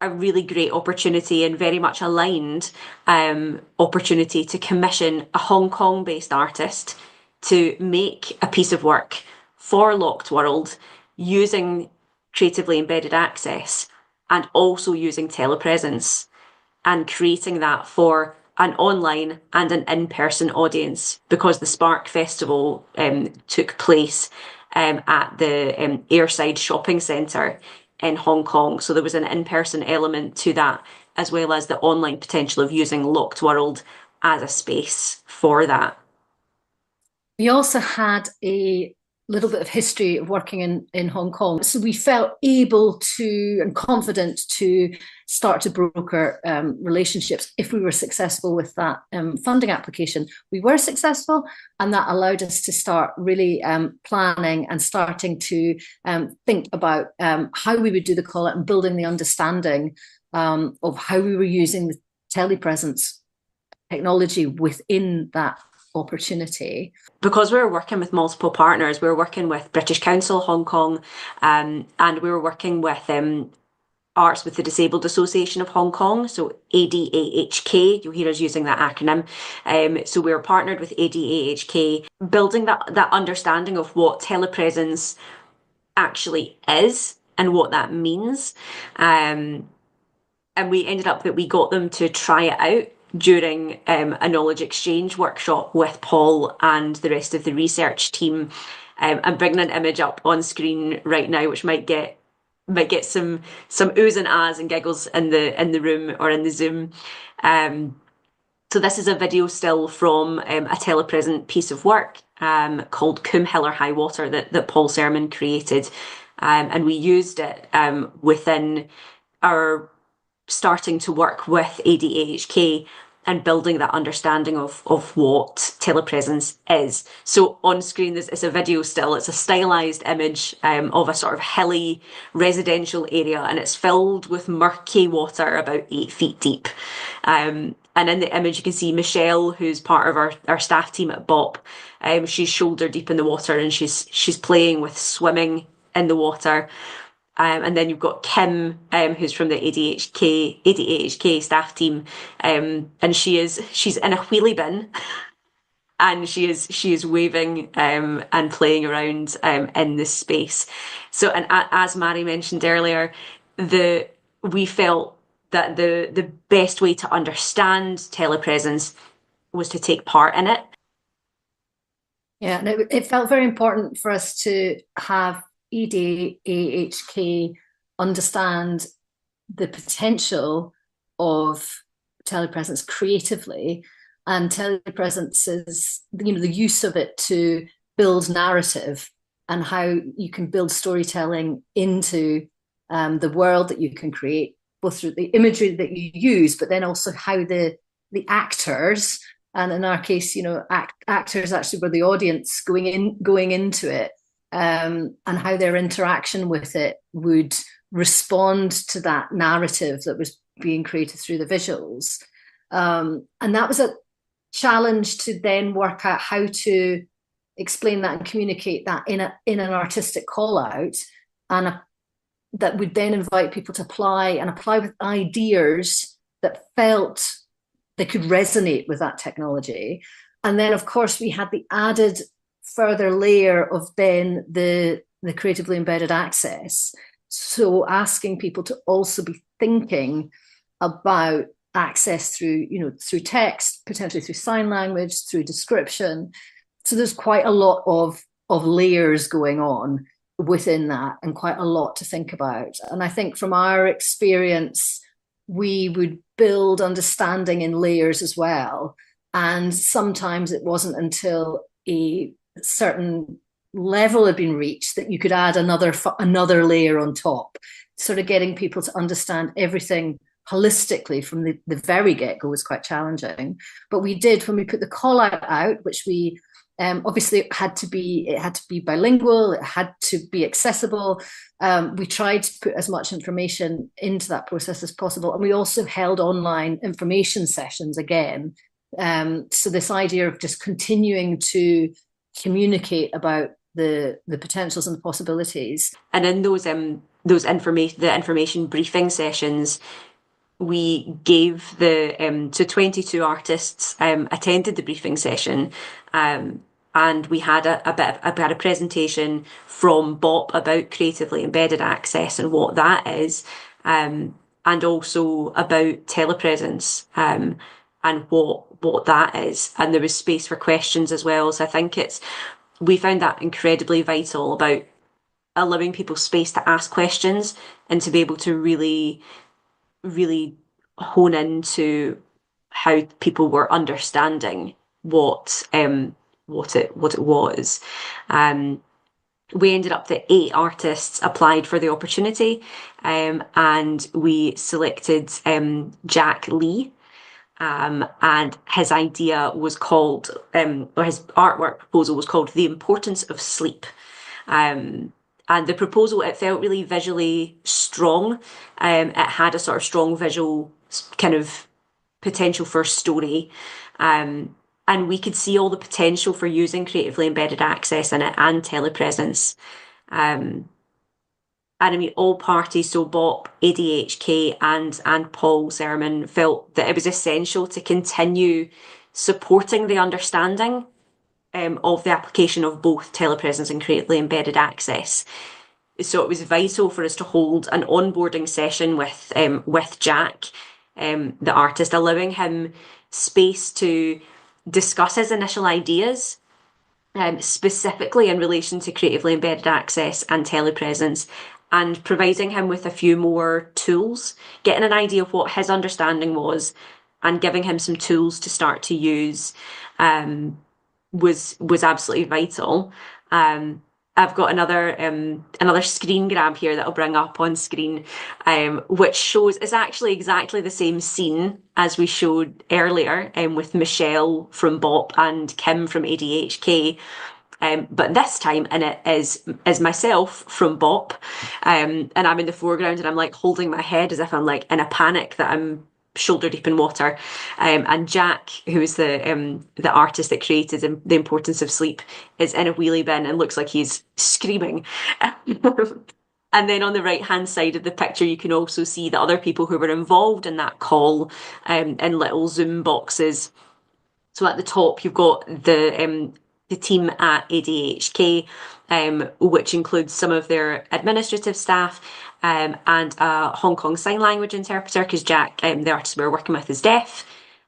great opportunity and very much aligned opportunity to commission a Hong Kong-based artist to make a piece of work for Locked World using creatively embedded access and also using telepresence, and creating that for an online and an in-person audience, because the Spark Festival took place at the Airside Shopping Centre in Hong Kong. So there was an in-person element to that, as well as the online potential of using Locked World as a space for that. We also had a little bit of history of working in Hong Kong. So we felt able to and confident to start to broker relationships if we were successful with that funding application. We were successful, and that allowed us to start really planning and starting to think about how we would do the call out and building the understanding of how we were using the telepresence technology within that opportunity. Because we were working with multiple partners, we were working with British Council Hong Kong, and we were working with Arts with the Disabled Association of Hong Kong, so ADAHK. You'll hear us using that acronym. So we were partnered with ADAHK, building that understanding of what telepresence actually is and what that means. And we ended up that we got them to try it out during a knowledge exchange workshop with Paul and the rest of the research team. I'm bringing an image up on screen right now, which might get some oohs and ahs and giggles in the room or in the Zoom. So this is a video still from a telepresent piece of work called Coombe Hill or High Water that Paul Sermon created, and we used it within our starting to work with ADAHK and building that understanding of what telepresence is. So on screen, it's a video still, it's a stylized image of a sort of hilly residential area, and it's filled with murky water about 8 feet deep. And in the image, you can see Michelle, who's part of our staff team at BOP. She's shoulder deep in the water, and she's playing with swimming in the water. And then you've got Kim, who's from the ADAHK staff team, and she's in a wheelie bin and she is waving and playing around in this space. So, and as Mary mentioned earlier, we felt that the best way to understand telepresence was to take part in it. Yeah, and it felt very important for us to have EDAHK understand the potential of telepresence creatively, and telepresence is, the use of it to build narrative and how you can build storytelling into the world that you can create, both through the imagery that you use, but then also how the actors, and in our case, actors actually were the audience going into it, and how their interaction with it would respond to that narrative that was being created through the visuals. And that was a challenge to then work out how to explain that and communicate that in an artistic call out, and that would then invite people to apply with ideas that felt they could resonate with that technology. And then, of course, we had the added further layer of then the creatively embedded access. So asking people to also be thinking about access through text, potentially through sign language, through description. So there's quite a lot of layers going on within that, and quite a lot to think about. And I think from our experience, we would build understanding in layers as well. And sometimes it wasn't until a certain level had been reached that you could add another layer on top, sort of getting people to understand everything holistically from the very get-go was quite challenging. But we did, when we put the call out, which we obviously it had to be bilingual, it had to be accessible. We tried to put as much information into that process as possible, and we also held online information sessions again. So this idea of just continuing to communicate about the potentials and the possibilities. And in the information briefing sessions, we gave so 22 artists attended the briefing session, and we had a presentation from BOP about creatively embedded access and what that is, and also about telepresence, and what that is. And there was space for questions as well. So I think we found that incredibly vital, about allowing people space to ask questions and to be able to really hone into how people were understanding what it was. We ended up that 8 artists applied for the opportunity, and we selected Jack Lee. And his idea was called, or his artwork proposal was called "The Importance of Sleep." And the proposal, it felt really visually strong. It had a sort of strong visual kind of potential for a story. And we could see all the potential for using creatively embedded access in it and telepresence. And I mean, all parties, so BOP, ADHK, and Paul Sermon, felt that it was essential to continue supporting the understanding of the application of both telepresence and creatively embedded access. So it was vital for us to hold an onboarding session with Jack, the artist, allowing him space to discuss his initial ideas, specifically in relation to creatively embedded access and telepresence, and providing him with a few more tools, getting an idea of what his understanding was, and giving him some tools to start to use. Was absolutely vital. I've got another screen grab here that I'll bring up on screen, which shows it's actually exactly the same scene as we showed earlier, with Michelle from BOP and Kim from ADHK. But this time, and it is myself from BOP, and I'm in the foreground, and I'm like holding my head as if I'm like in a panic that I'm shoulder deep in water, and Jack, who is the artist that created The Importance of Sleep, is in a wheelie bin and looks like he's screaming. And then on the right hand side of the picture, you can also see the other people who were involved in that call, in little Zoom boxes, So at the top, you've got the team at ADHK, which includes some of their administrative staff, and a Hong Kong Sign Language interpreter, because Jack, the artist we were working with, is deaf.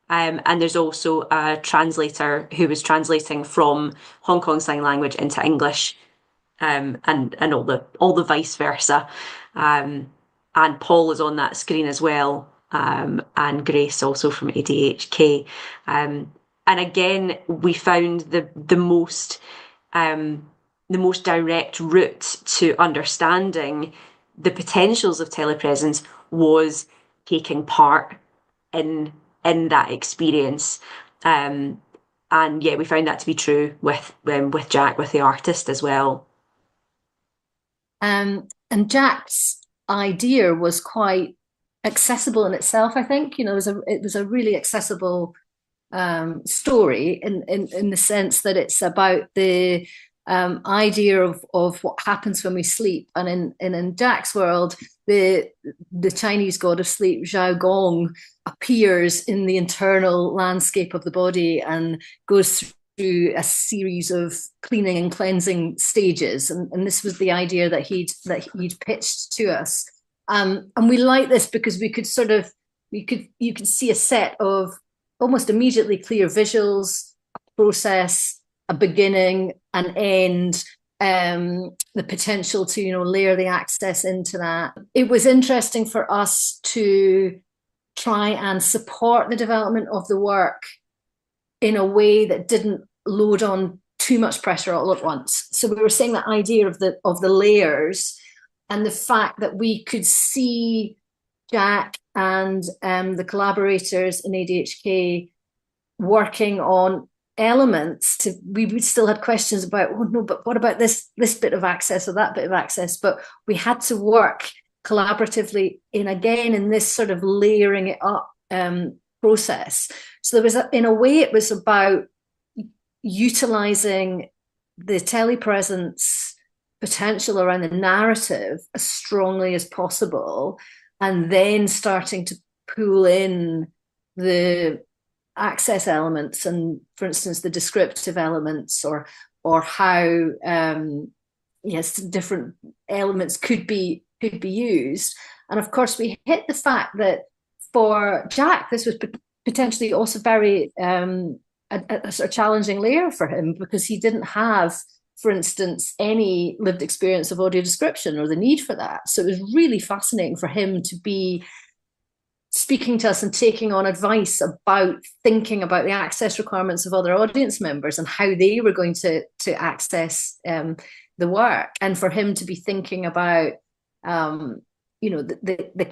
And there's also a translator who was translating from Hong Kong Sign Language into English, and all the vice versa. And Paul is on that screen as well, and Grace also from ADHK. And again, we found the most direct route to understanding the potentials of telepresence was taking part in that experience. And yeah, we found that to be true with Jack, with the artist as well. And Jack's idea was quite accessible in itself, I think. You know, it was a really accessible story in the sense that it's about the idea of what happens when we sleep. And in Jack's world, the Chinese god of sleep, Zhao Gong, appears in the internal landscape of the body and goes through a series of cleaning and cleansing stages. And this was the idea that he'd pitched to us. And we like this because we could you could see a set of almost immediately clear visuals, a process, a beginning, an end, the potential to, you know, layer the access into that. It was interesting for us to try and support the development of the work in a way that didn't load on too much pressure all at once. So we were saying that idea of the layers, and the fact that we could see Jack and the collaborators in ADHK working on elements. We still had questions about, oh no, but what about this bit of access or that bit of access? But we had to work collaboratively in this sort of layering it up process. So there was in a way it was about utilizing the telepresence potential around the narrative as strongly as possible, and then starting to pull in the access elements and, for instance, the descriptive elements, or how different elements could be used. And of course, we hit the fact that for Jack, this was potentially also very a sort of challenging layer for him, because he didn't have, for instance, any lived experience of audio description or the need for that. So it was really fascinating for him to be speaking to us and taking on advice about thinking about the access requirements of other audience members and how they were going to access the work, and for him to be thinking about the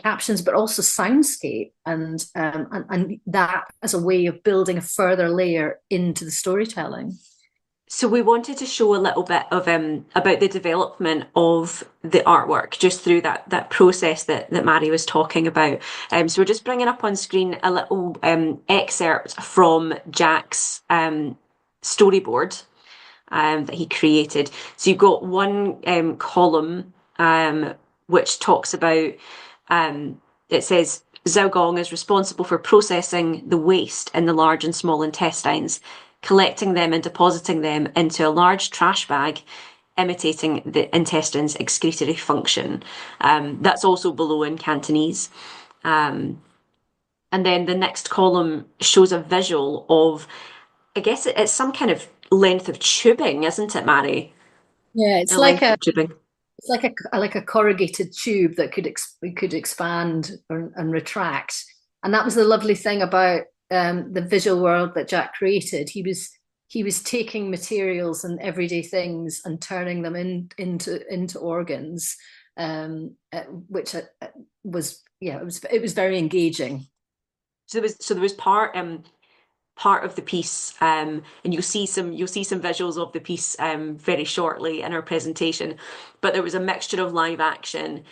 captions, but also soundscape, and that as a way of building a further layer into the storytelling. So we wanted to show a little bit of about the development of the artwork just through that process that Mary was talking about. So we're just bringing up on screen a little excerpt from Jack's storyboard that he created. So you've got one column which talks about, it says, Zhao Gong is responsible for processing the waste in the large and small intestines, collecting them and depositing them into a large trash bag, imitating the intestine's excretory function. That's also below in Cantonese. And then the next column shows a visual of, I guess it's some kind of length of tubing, isn't it, Mary? Yeah, it's tubing. It's like a corrugated tube that could expand and retract. And that was the lovely thing about the visual world that Jack created. He was taking materials and everyday things and turning them into organs, which it was very engaging. So there was part of the piece, and you'll see some visuals of the piece very shortly in our presentation, but there was a mixture of live action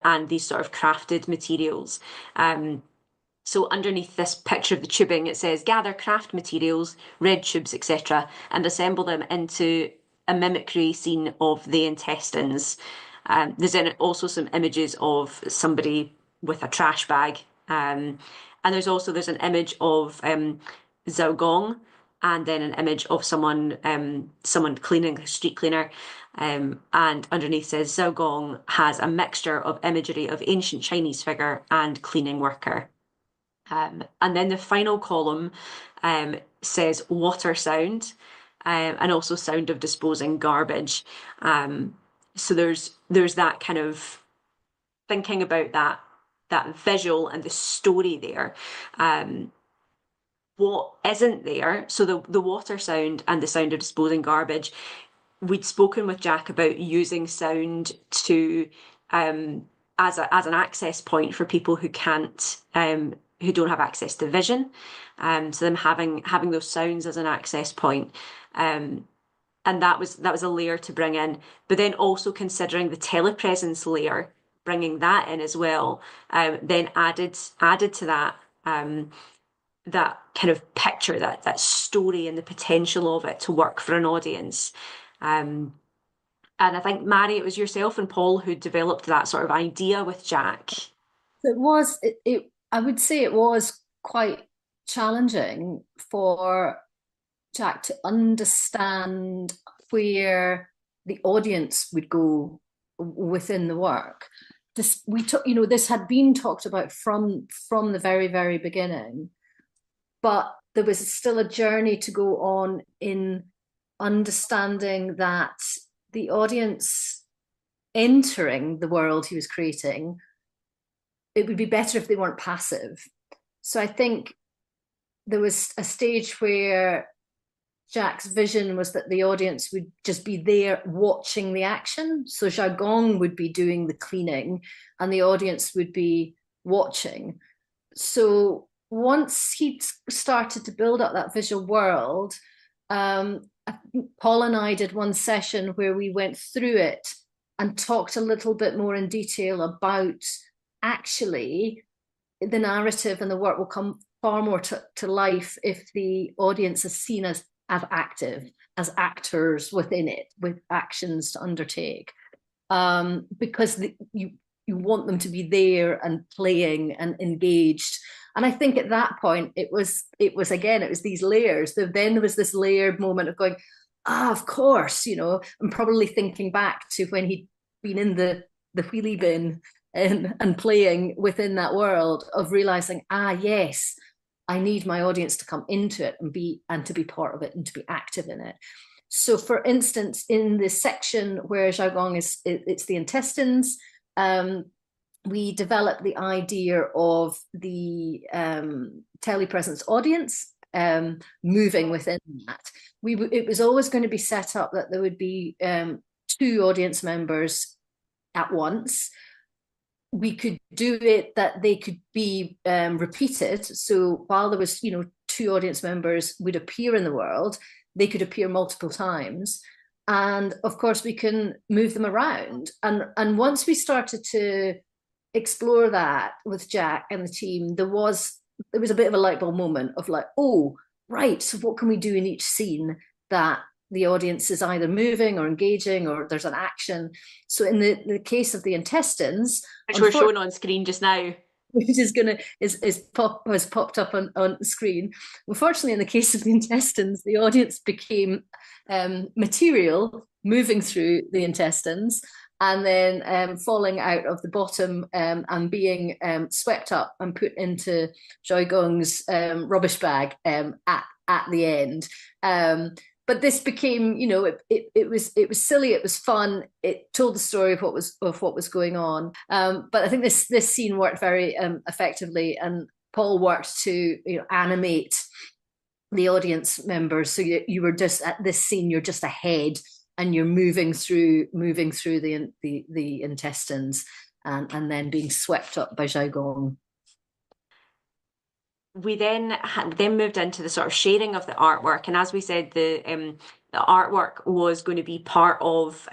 and these sort of crafted materials. So underneath this picture of the tubing, it says, gather craft materials, red tubes, etc., and assemble them into a mimicry scene of the intestines. There's also some images of somebody with a trash bag. And there's an image of Zhao Gong, and then an image of someone cleaning, a street cleaner. And underneath says Zhao Gong has a mixture of imagery of ancient Chinese figure and cleaning worker. And then the final column says water sound, and also sound of disposing garbage. So there's that kind of thinking about that visual and the story there. What isn't there? So the water sound and the sound of disposing garbage. We'd spoken with Jack about using sound to as an access point for people who can't who don't have access to vision. So them having those sounds as an access point. And that was a layer to bring in. But then also considering the telepresence layer, bringing that in as well, then added to that that kind of picture, that story and the potential of it to work for an audience. And I think, Mary, it was yourself and Paul who developed that sort of idea with Jack. I would say it was quite challenging for Jack to understand where the audience would go within the work. This had been talked about from the very, very beginning, but there was still a journey to go on in understanding that the audience entering the world he was creating, it would be better if they weren't passive. So I think there was a stage where Jack's vision was that the audience would just be there watching the action. So Zhao Gong would be doing the cleaning and the audience would be watching. So once he started to build up that visual world, Paul and I did one session where we went through it and talked a little bit more in detail about actually the narrative, and the work will come far more to life if the audience is seen as active, as actors within it, with actions to undertake. Because you want them to be there and playing and engaged. And I think at that point, it was these layers. Then there was this layered moment of going, of course, and probably thinking back to when he'd been in the wheelie bin and playing within that world, of realizing, yes, I need my audience to come into it and to be part of it and to be active in it. So for instance, in the section where Zhao Gong it's the intestines, we developed the idea of the telepresence audience moving within that. It was always going to be set up that there would be 2 audience members at once. We could do it that they could be repeated. So while there was, 2 audience members would appear in the world, they could appear multiple times. And of course, we can move them around. And once we started to explore that with Jack and the team, there was a bit of a light bulb moment of like, oh, right, so what can we do in each scene that the audience is either moving or engaging, or there's an action. So in the case of the intestines, which we're showing on screen just now, which has popped up on the screen. Unfortunately, in the case of the intestines, the audience became material moving through the intestines, and then falling out of the bottom and being swept up and put into Zhao Gong's rubbish bag at the end. But this became, it was silly, it was fun, it told the story of what was going on. But I think this scene worked very effectively, and Paul worked to animate the audience members. So you were just at this scene, you're just ahead, and you're moving through the intestines, and then being swept up by Zhao Gong. We then moved into the sort of sharing of the artwork, and as we said, the artwork was going to be part of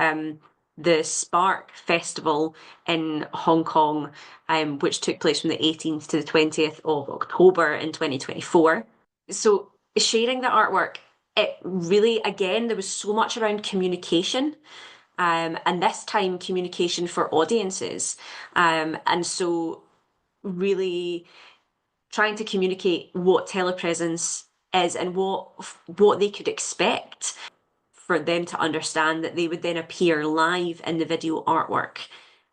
the Spark Festival in Hong Kong, which took place from the 18th to the 20th of October in 2024. So sharing the artwork, it really, again, there was so much around communication, and this time communication for audiences. And so really trying to communicate what telepresence is and what they could expect, for them to understand that they would then appear live in the video artwork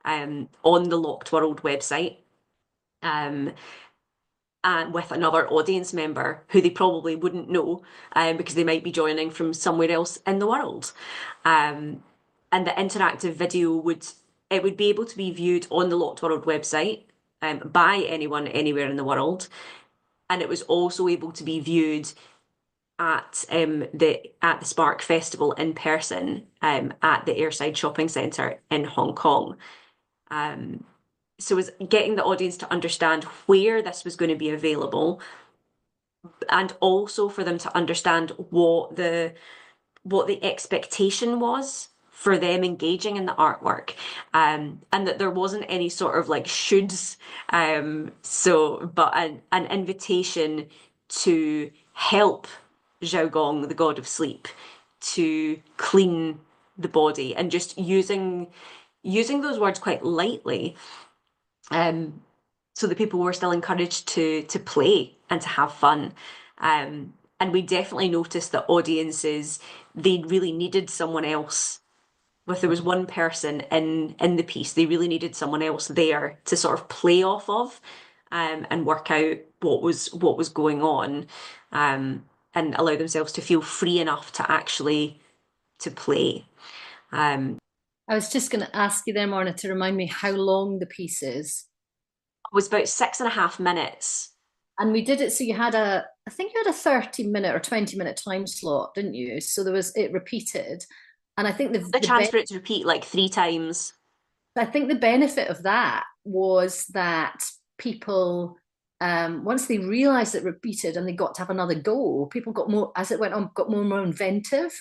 on the Locked World website, and with another audience member who they probably wouldn't know, because they might be joining from somewhere else in the world. And the interactive video would be able to be viewed on the Locked World website by anyone anywhere in the world, and it was also able to be viewed at the Spark Festival in person, at the Airside Shopping Centre in Hong Kong. So it was getting the audience to understand where this was going to be available, and also for them to understand what the expectation was for them engaging in the artwork, and that there wasn't any sort of like shoulds, but an invitation to help Zhao Gong, the god of sleep, to clean the body, and just using those words quite lightly, so that people were still encouraged to play and to have fun. And we definitely noticed that audiences, they really needed someone else. If there was one person in the piece, they really needed someone else there to sort of play off of, and work out what was going on, and allow themselves to feel free enough to actually to play. I was just going to ask you there, Morna, to remind me how long the piece is. It was about 6.5 minutes. And we did it, so you had I think you had a 30-minute or 20-minute time slot, didn't you? So it repeated. And I think the chance for it to repeat like 3 times. I think the benefit of that was that people, once they realised it repeated and they got to have another go, people got more, as it went on, got more and more inventive.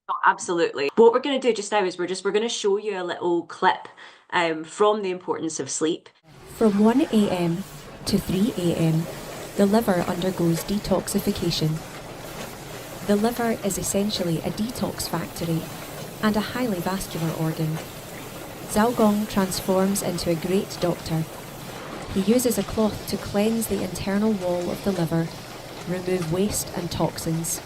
Oh, absolutely. What we're going to do just now is we're going to show you a little clip from The Importance of Sleep. From 1 a.m. to 3 a.m, the liver undergoes detoxification. The liver is essentially a detox factory and a highly vascular organ. Zhao Gong transforms into a great doctor. He uses a cloth to cleanse the internal wall of the liver, remove waste and toxins.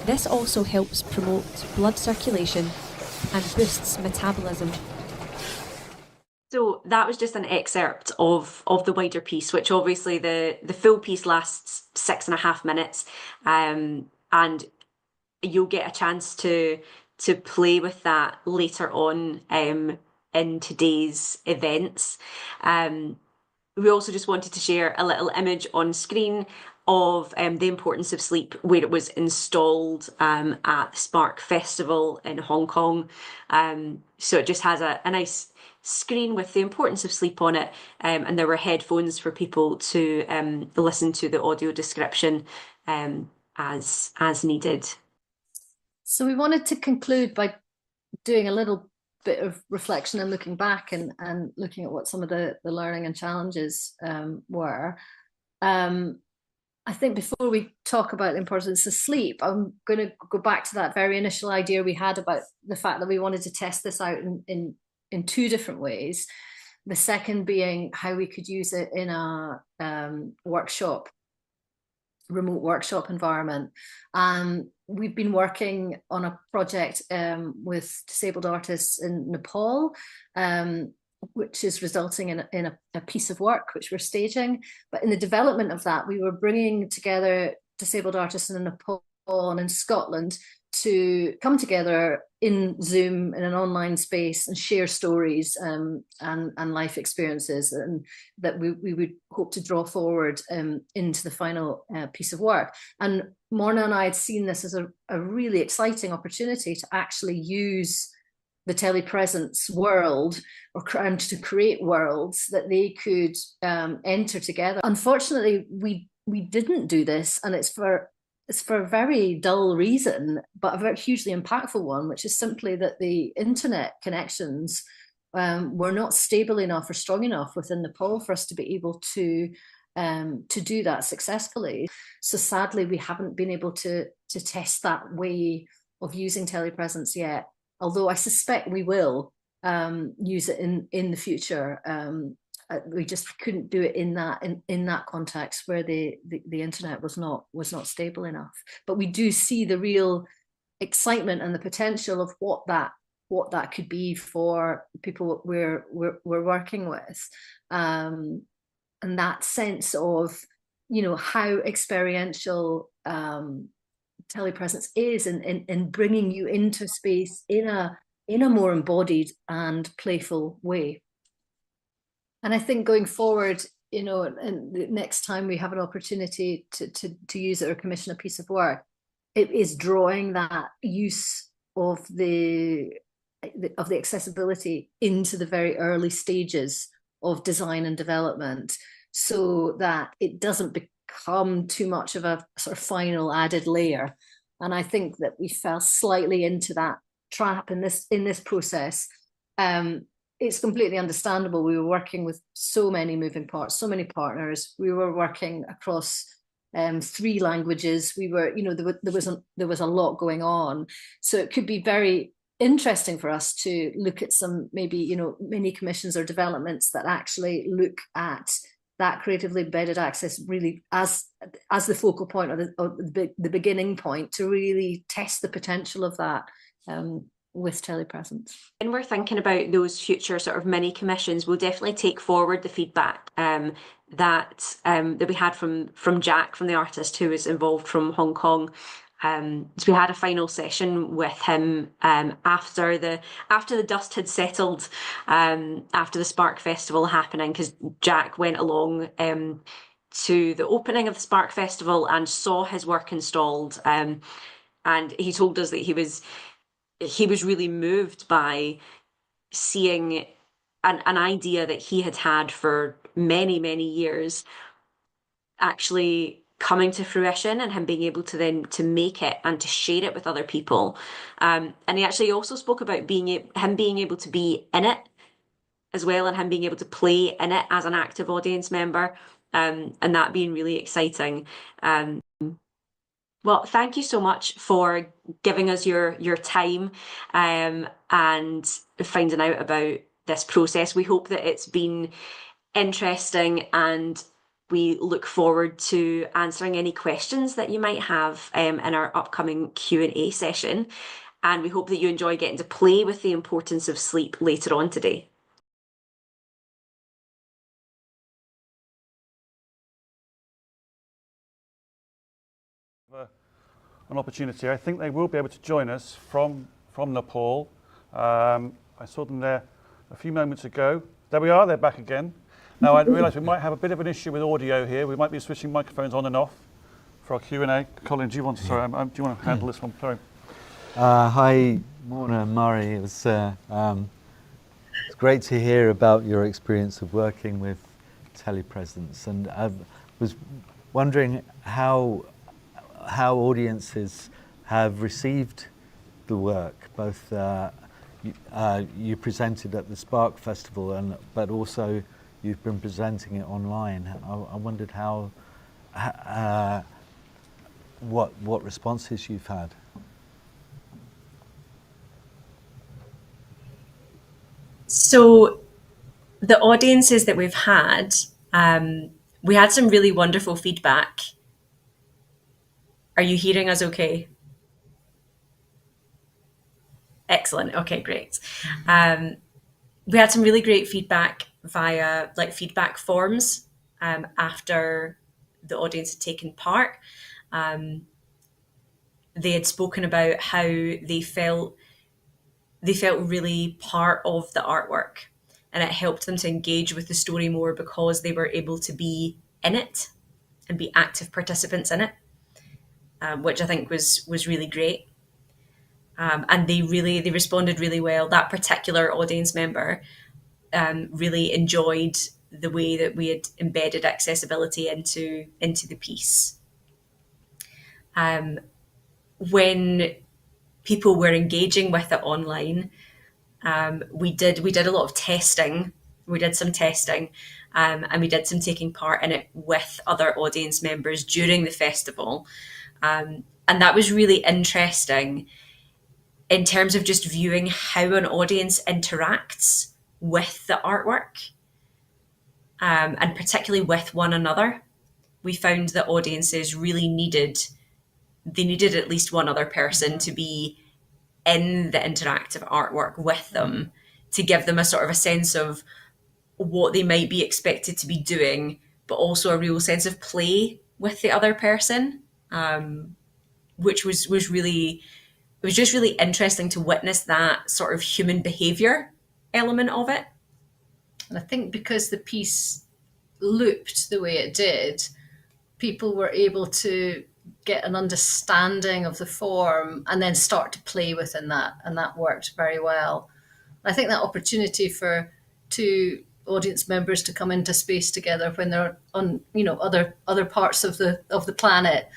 This also helps promote blood circulation and boosts metabolism. So that was just an excerpt of the wider piece, which obviously the full piece lasts 6.5 minutes, and you'll get a chance to play with that later on in today's events. We also just wanted to share a little image on screen of The Importance of Sleep, where it was installed at Spark Festival in Hong Kong. So it just has a nice screen with The Importance of Sleep on it, and there were headphones for people to listen to the audio description as needed. So we wanted to conclude by doing a little bit of reflection and looking back and looking at what some of the learning and challenges were. I think before we talk about the importance of sleep, I'm going to go back to that very initial idea we had about the fact that we wanted to test this out in 2 different ways. The second being how we could use it in a remote workshop environment. We've been working on a project with disabled artists in Nepal, which is resulting in a piece of work which we're staging. But in the development of that, we were bringing together disabled artists in Nepal and in Scotland to come together in Zoom in an online space and share stories and life experiences, and that we would hope to draw forward into the final piece of work. And Morna and I had seen this as a really exciting opportunity to actually use the telepresence world and to create worlds that they could enter together. Unfortunately, we didn't do this, and it's it's for a very dull reason, but a very hugely impactful one, which is simply that the internet connections were not stable enough or strong enough within Nepal for us to be able to do that successfully. So sadly, we haven't been able to test that way of using telepresence yet, although I suspect we will use it in the future. We just couldn't do it in that context where the internet was not stable enough. But we do see the real excitement and the potential of what that could be for people we're working with, and that sense of, you know, how experiential telepresence is in bringing you into space in a more embodied and playful way. And I think going forward, you know, and the next time we have an opportunity to use it or commission a piece of work, it is drawing that use of the accessibility into the very early stages of design and development, so that it doesn't become too much of a sort of final added layer. And I think that we fell slightly into that trap in this process. It's completely understandable. We were working with so many moving parts, so many partners. We were working across 3 languages. We were, you know, there was a lot going on. So it could be very interesting for us to look at some, maybe, you know, mini commissions or developments that actually look at that creatively embedded access really as the focal point or the beginning point to really test the potential of that with telepresence. When we're thinking about those future sort of mini commissions, we'll definitely take forward the feedback that we had from Jack, from the artist who was involved from Hong Kong. So we had a final session with him after the dust had settled, after the Spark Festival happening, because Jack went along to the opening of the Spark Festival and saw his work installed, and he told us that he was really moved by seeing an idea that he had for many, many years actually coming to fruition, and him being able to then to make it and to share it with other people. And he actually also spoke about him being able to be in it as well, and him being able to play in it as an active audience member, and that being really exciting. Well, thank you so much for giving us your time and finding out about this process. We hope that it's been interesting, and we look forward to answering any questions that you might have in our upcoming Q&A session. And we hope that you enjoy getting to play with the importance of sleep later on today. An opportunity. I think they will be able to join us from Nepal. I saw them there a few moments ago. There we are, they're back again. Now I realise we might have a bit of an issue with audio here. We might be switching microphones on and off for our Q&A. Colin, do you want to handle this one? Sorry. Hi, Morna, Murray. It's great to hear about your experience of working with telepresence, and I was wondering how audiences have received the work. Both you presented at the Spark Festival, but also you've been presenting it online. I wondered what responses you've had. So the audiences that we've had, we had some really wonderful feedback. Are you hearing us okay? Excellent. Okay, great. We had some really great feedback via feedback forms after the audience had taken part. They had spoken about how they felt really part of the artwork, and it helped them to engage with the story more because they were able to be in it and be active participants in it, which I think was really great. And they responded really well. That particular audience member really enjoyed the way that we had embedded accessibility into the piece. When people were engaging with it online, we did a lot of testing. We did some testing, and we did some taking part in it with other audience members during the festival, and that was really interesting in terms of just viewing how an audience interacts with the artwork, and particularly with one another. We found that audiences really needed at least one other person to be in the interactive artwork with them, to give them a sort of a sense of what they might be expected to be doing, but also a real sense of play with the other person, which was really, it was just really interesting to witness that sort of human behavior element of it. And I think because the piece looped the way it did, people were able to get an understanding of the form and then start to play within that, and that worked very well. I think that opportunity for two audience members to come into space together when they're on, other parts of the planet,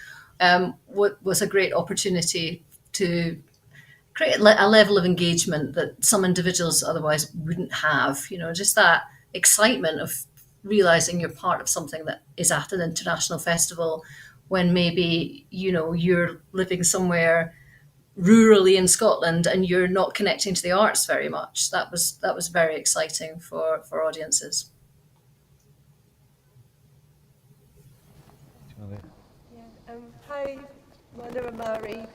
was a great opportunity to create a level of engagement that some individuals otherwise wouldn't have. Just that excitement of realizing you're part of something that is at an international festival, when maybe you're living somewhere rurally in Scotland and you're not connecting to the arts very much. That was very exciting for audiences. Yeah. Hi, Mona and Mari.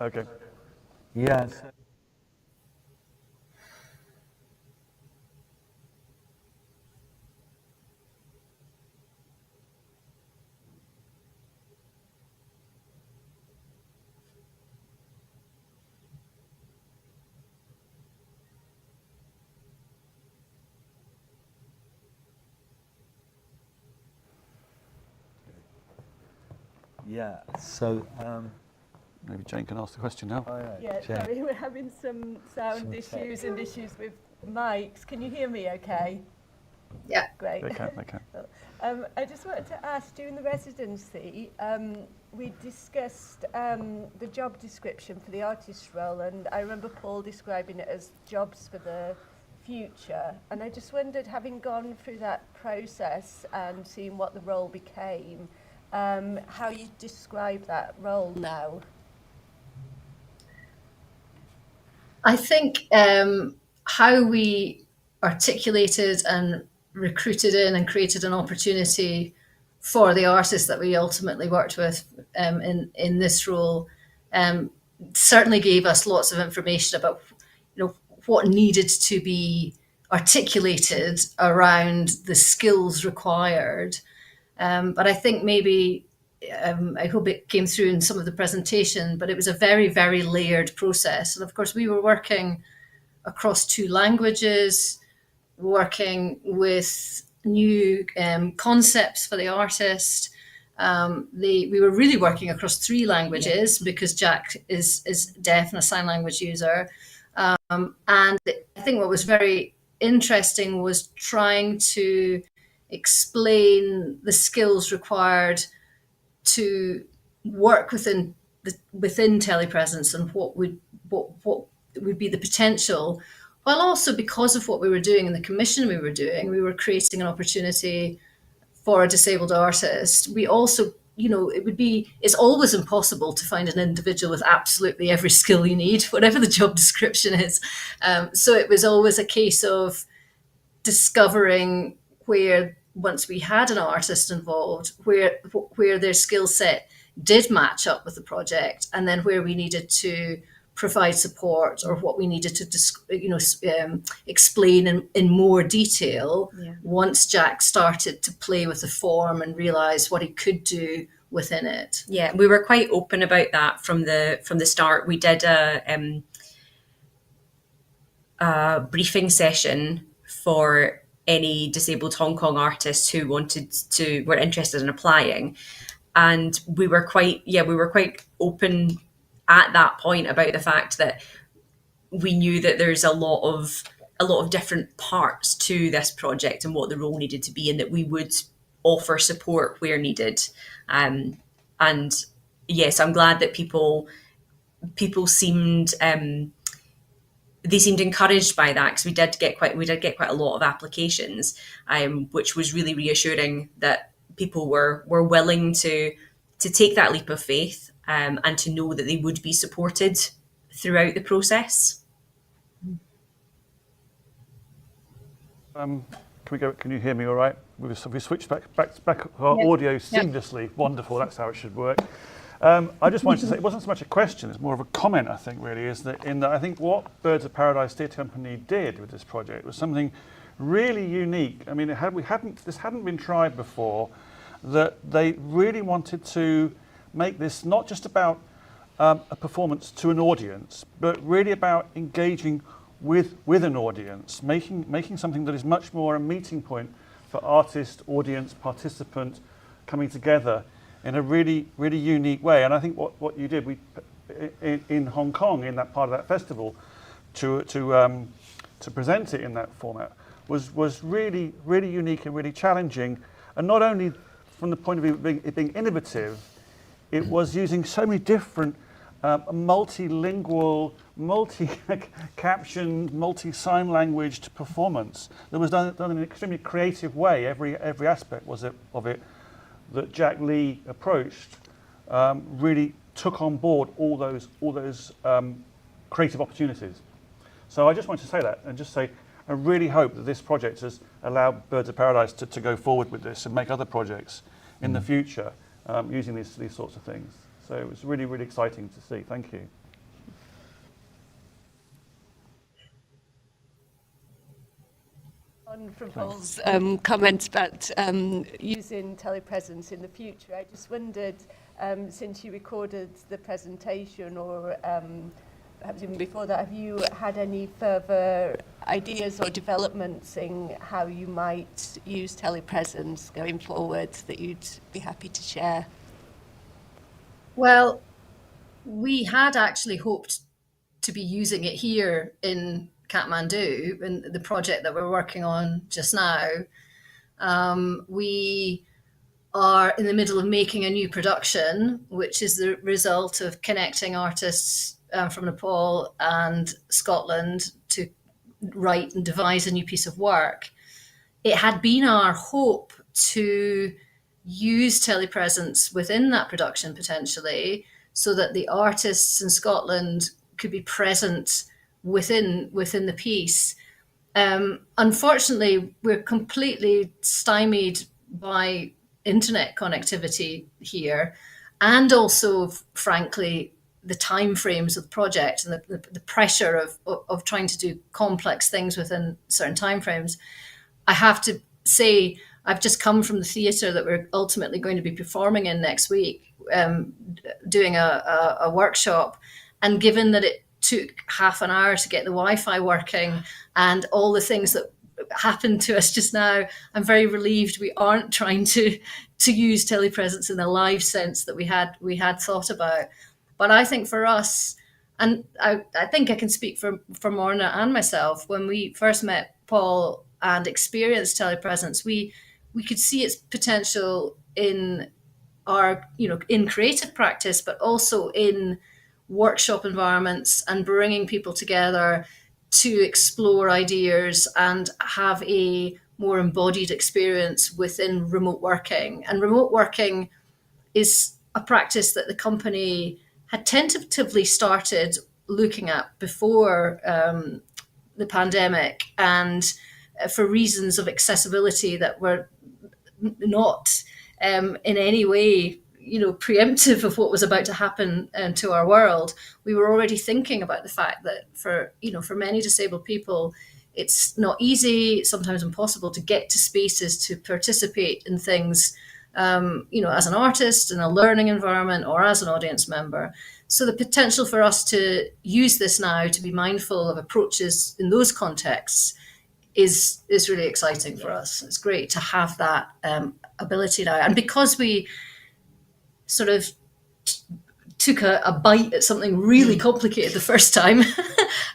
Okay. Yes. Yeah. So. Maybe Jane can ask the question now. Oh, Yeah, Jane. sorry, we're having some sound issues and issues with mics. Can you hear me okay? Yeah. Great. They can. I just wanted to ask, during the residency, we discussed the job description for the artist role, and I remember Paul describing it as jobs for the future. And I just wondered, having gone through that process and seeing what the role became, how you describe that role now. I think how we articulated and recruited in and created an opportunity for the artists that we ultimately worked with in this role certainly gave us lots of information about what needed to be articulated around the skills required. But I think maybe I hope it came through in some of the presentation, but it was a very, very layered process. And of course, we were working across two languages, working with new concepts for the artist. We were really working across three languages because Jack is deaf and a sign language user. And I think what was very interesting was trying to explain the skills required to work within telepresence and what would be the potential, while also, because of what we were doing and the commission we were doing, we were creating an opportunity for a disabled artist. We also, it's always impossible to find an individual with absolutely every skill you need, whatever the job description is. So it was always a case of discovering where, once we had an artist involved, where their skill set did match up with the project, and then where we needed to provide support, or what we needed to explain in more detail. Yeah. Once Jack started to play with the form and realize what he could do within it. Yeah, we were quite open about that from the start. We did a briefing session for any disabled Hong Kong artists who were interested in applying. And we were quite open at that point about the fact that we knew that there's a lot of different parts to this project and what the role needed to be, and that we would offer support where needed. And yes, I'm glad that people seemed they seemed encouraged by that, because we did get quite a lot of applications, which was really reassuring that people were willing to take that leap of faith, and to know that they would be supported throughout the process. Can you hear me all right? We switched back our audio seamlessly. Wonderful, that's how it should work. I just wanted to say, it wasn't so much a question, it's more of a comment, I think, really, is that I think what Birds of Paradise Theatre Company did with this project was something really unique. I mean, this hadn't been tried before, that they really wanted to make this not just about a performance to an audience, but really about engaging with an audience, making something that is much more a meeting point for artist, audience, participant coming together in a really, really unique way. And I think what you did in Hong Kong, in that part of that festival, to present it in that format was really, really unique and really challenging. And not only from the point of view of it being innovative, it was using so many different multilingual, multi-captioned, multi-sign language performance that was done in an extremely creative way. Every aspect of it that Jack Lee approached really took on board all those creative opportunities. So I just wanted to say that, and just say I really hope that this project has allowed Birds of Paradise to go forward with this and make other projects in the future using these sorts of things. So it was really, really exciting to see. Thank you. On from Paul's comment about using telepresence in the future, I just wondered, since you recorded the presentation, or perhaps even before that, have you had any further ideas or developments in how you might use telepresence going forward that you'd be happy to share? Well, we had actually hoped to be using it here in Kathmandu, in the project that we're working on just now. We are in the middle of making a new production, which is the result of connecting artists from Nepal and Scotland to write and devise a new piece of work. It had been our hope to use telepresence within that production potentially, so that the artists in Scotland could be present within the piece. Unfortunately, we're completely stymied by internet connectivity here, and also, frankly, the timeframes of the project and the pressure of trying to do complex things within certain timeframes. I have to say, I've just come from the theatre that we're ultimately going to be performing in next week, doing a workshop. And given that it took half an hour to get the Wi-Fi working and all the things that happened to us just now, I'm very relieved we aren't trying to use telepresence in the live sense that we had thought about. But I think for us, and I think I can speak for Morna and myself, when we first met Paul and experienced telepresence, we could see its potential in our, in creative practice, but also in workshop environments and bringing people together to explore ideas and have a more embodied experience within remote working. And remote working is a practice that the company had tentatively started looking at before the pandemic, and for reasons of accessibility that were not in any way preemptive of what was about to happen to our world. We were already thinking about the fact that for many disabled people, it's not easy, sometimes impossible, to get to spaces to participate in things, as an artist in a learning environment or as an audience member. So the potential for us to use this now to be mindful of approaches in those contexts is really exciting for us. It's great to have that ability now. And because we sort of took a bite at something really complicated the first time,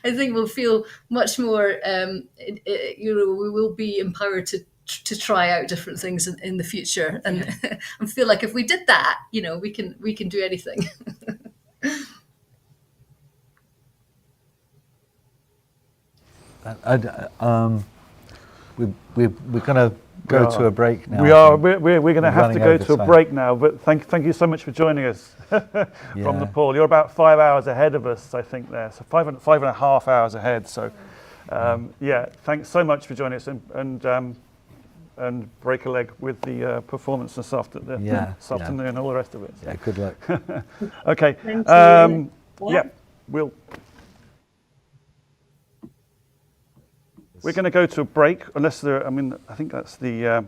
I think we'll feel much more, we will be empowered to try out different things in the future, and and feel like if we did that, we can do anything. We're going to go to a break now. We are. We're going to have to go running to a over break now. But thank you so much for joining us from Nepal. You're about 5 hours ahead of us, I think. There, so five and a half hours ahead. So, thanks so much for joining us and break a leg with the performance this afternoon and all the rest of it. So. Yeah, good luck. Okay. Thank you. We're going to go to a break, unless there. I think that's the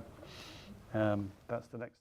next.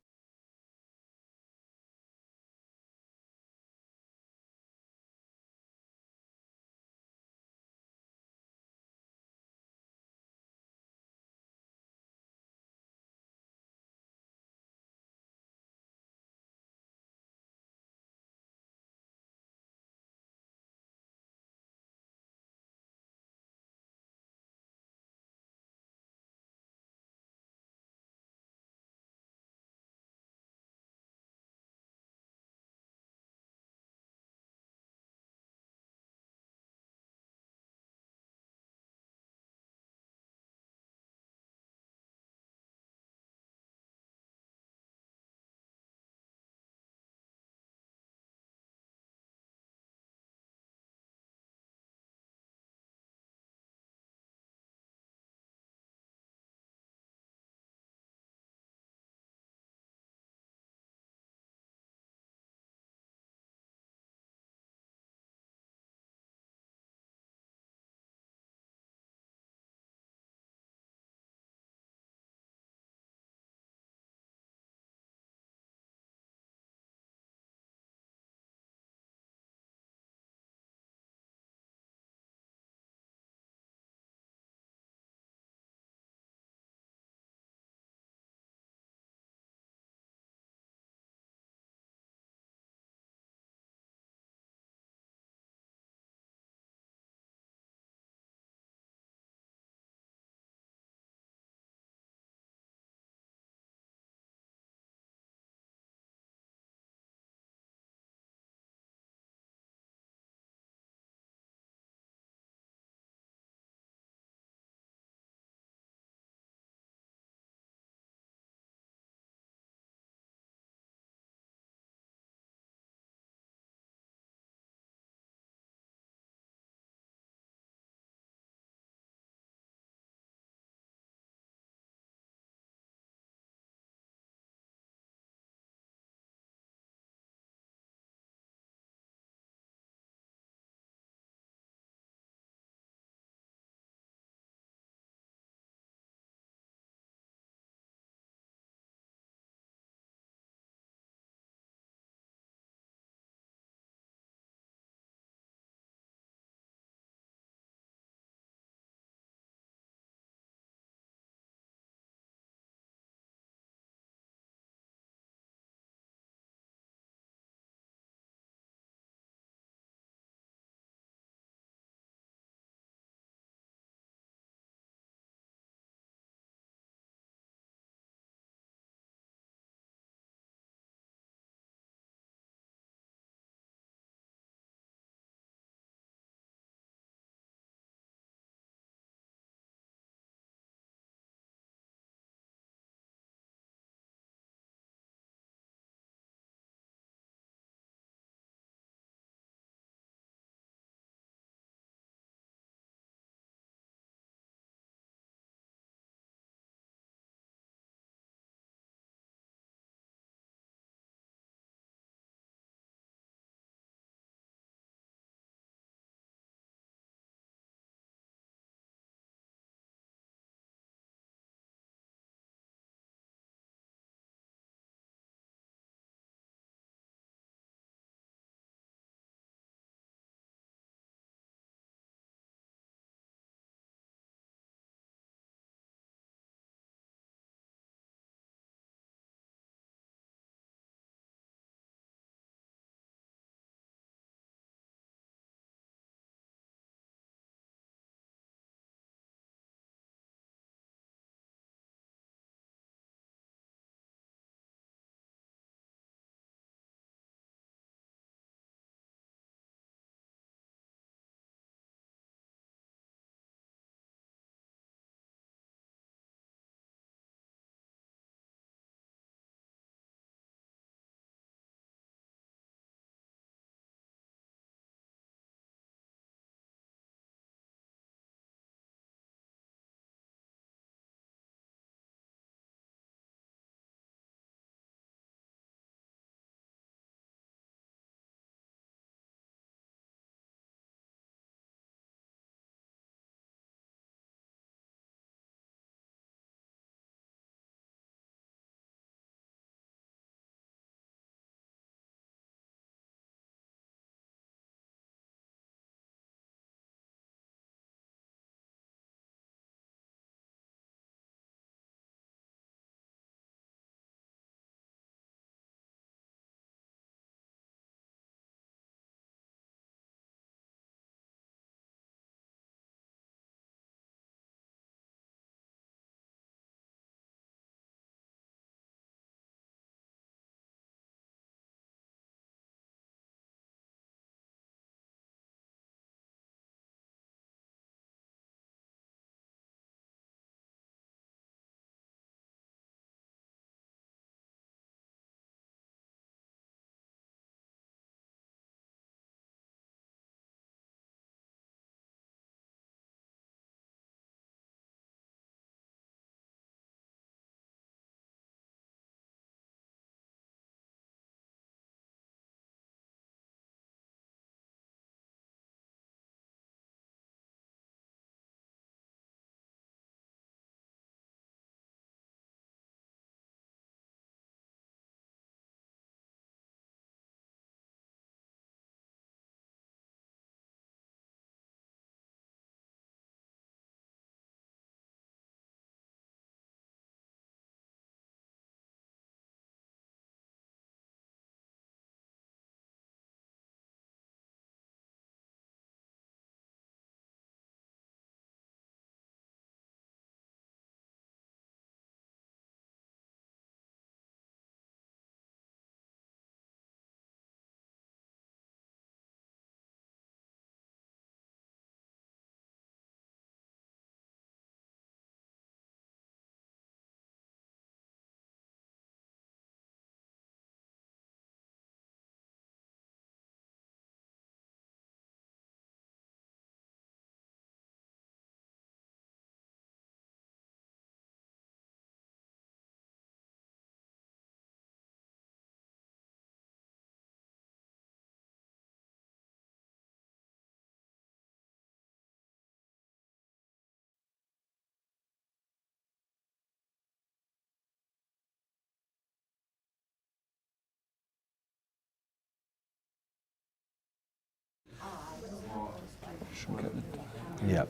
Should we get the- Yeah.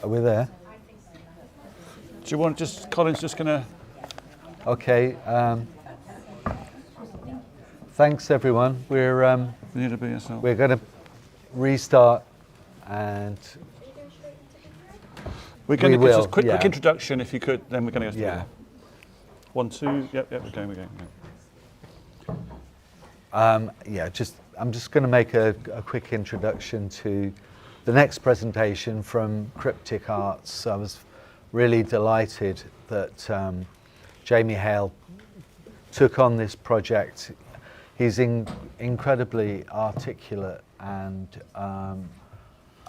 Are we there? Do you want Colin's just going to... Okay. Thanks, everyone. We're We need to be yourself. we're going to restart, and We're going to we give will, a quick yeah. introduction, if you could, then we're going to go yeah. 1, 2, yep, we're going. Yeah, I'm just going to make a quick introduction to the next presentation from Cryptic Arts. I was really delighted that Jamie Hale took on this project. He's incredibly articulate and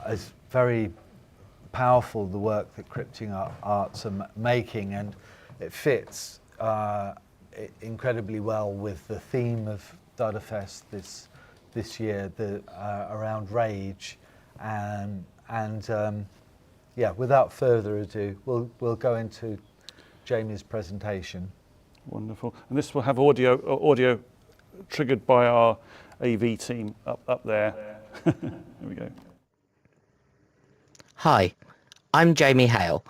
is very powerful, the work that Cryptic Arts are making, and it fits incredibly well with the theme of DataFest this year, around rage, and yeah. Without further ado, we'll go into Jamie's presentation. Wonderful. And this will have audio triggered by our AV team up there. There we go. Hi, I'm Jamie Hale.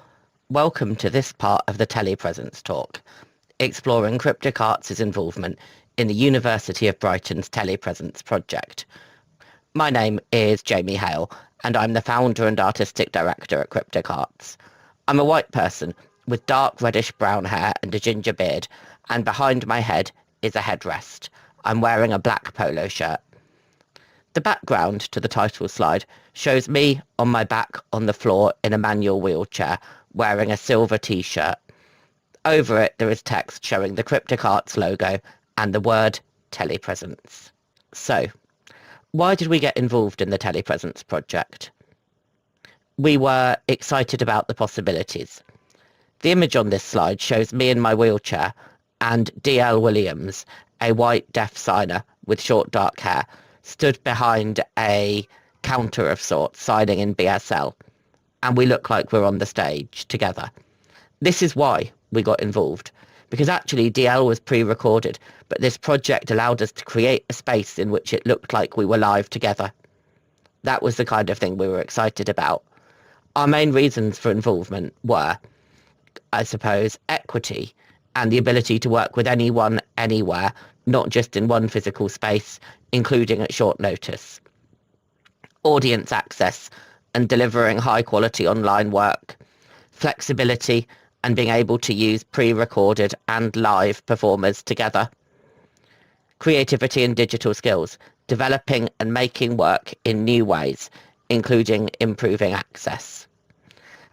Welcome to this part of the Telepresence talk, exploring Cryptic Arts' involvement in the University of Brighton's Telepresence project. My name is Jamie Hale, and I'm the founder and artistic director at Cryptic Arts. I'm a white person with dark reddish-brown hair and a ginger beard, and behind my head is a headrest. I'm wearing a black polo shirt. The background to the title slide shows me on my back on the floor in a manual wheelchair, wearing a silver t-shirt. Over it there is text showing the Cryptic Arts logo and the word Telepresence. So, why did we get involved in the Telepresence project? We were excited about the possibilities. The image on this slide shows me in my wheelchair and D.L. Williams, a white deaf signer with short dark hair, stood behind a counter of sorts, signing in BSL, and we look like we're on the stage together. This is why we got involved, because actually DL was pre-recorded, but this project allowed us to create a space in which it looked like we were live together. That was the kind of thing we were excited about. Our main reasons for involvement were, I suppose, equity and the ability to work with anyone, anywhere, not just in one physical space, including at short notice. Audience access and delivering high quality online work. Flexibility and being able to use pre-recorded and live performers together. Creativity and digital skills, developing and making work in new ways, including improving access.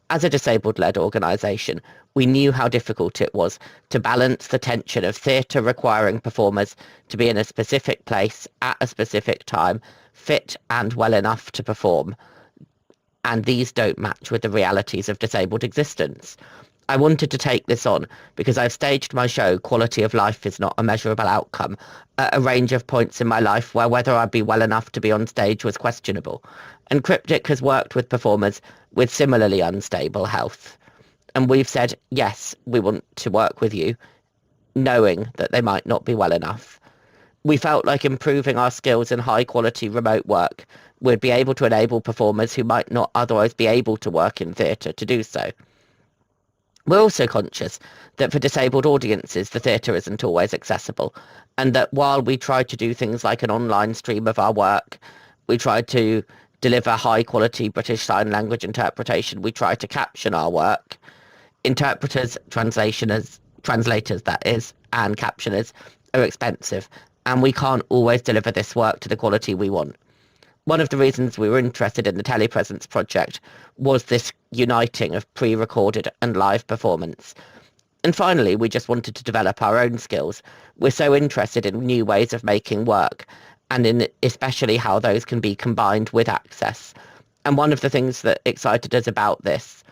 As a disabled-led organisation, we knew how difficult it was to balance the tension of theatre requiring performers to be in a specific place at a specific time, fit and well enough to perform. And these don't match with the realities of disabled existence. I wanted to take this on because I've staged my show Quality of Life is Not a Measurable Outcome at a range of points in my life where whether I'd be well enough to be on stage was questionable. And Cryptic has worked with performers with similarly unstable health. And we've said, yes, we want to work with you, knowing that they might not be well enough. We felt like improving our skills in high quality remote work would be able to enable performers who might not otherwise be able to work in theatre to do so. We're also conscious that for disabled audiences, the theatre isn't always accessible, and that while we try to do things like an online stream of our work, we try to deliver high quality British Sign Language interpretation, we try to caption our work, interpreters, translators that is, and captioners are expensive, and we can't always deliver this work to the quality we want. One of the reasons we were interested in the Telepresence project was this uniting of pre-recorded and live performance. And finally, we just wanted to develop our own skills. We're so interested in new ways of making work, and in especially how those can be combined with access. And one of the things that excited us about this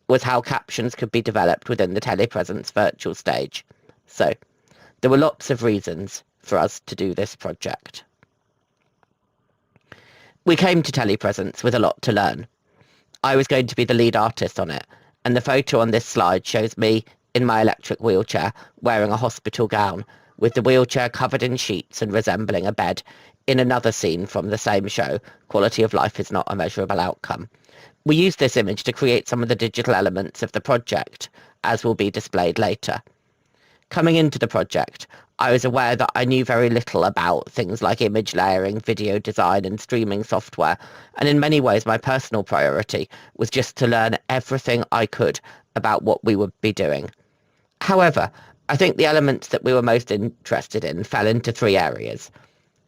was how captions could be developed within the Telepresence virtual stage. So there were lots of reasons for us to do this project. We came to Telepresence with a lot to learn. I was going to be the lead artist on it, and the photo on this slide shows me in my electric wheelchair wearing a hospital gown, with the wheelchair covered in sheets and resembling a bed, in another scene from the same show, Quality of Life is Not a Measurable Outcome. We used this image to create some of the digital elements of the project, as will be displayed later. Coming into the project, I was aware that I knew very little about things like image layering, video design and streaming software, and in many ways my personal priority was just to learn everything I could about what we would be doing. However, I think the elements that we were most interested in fell into three areas.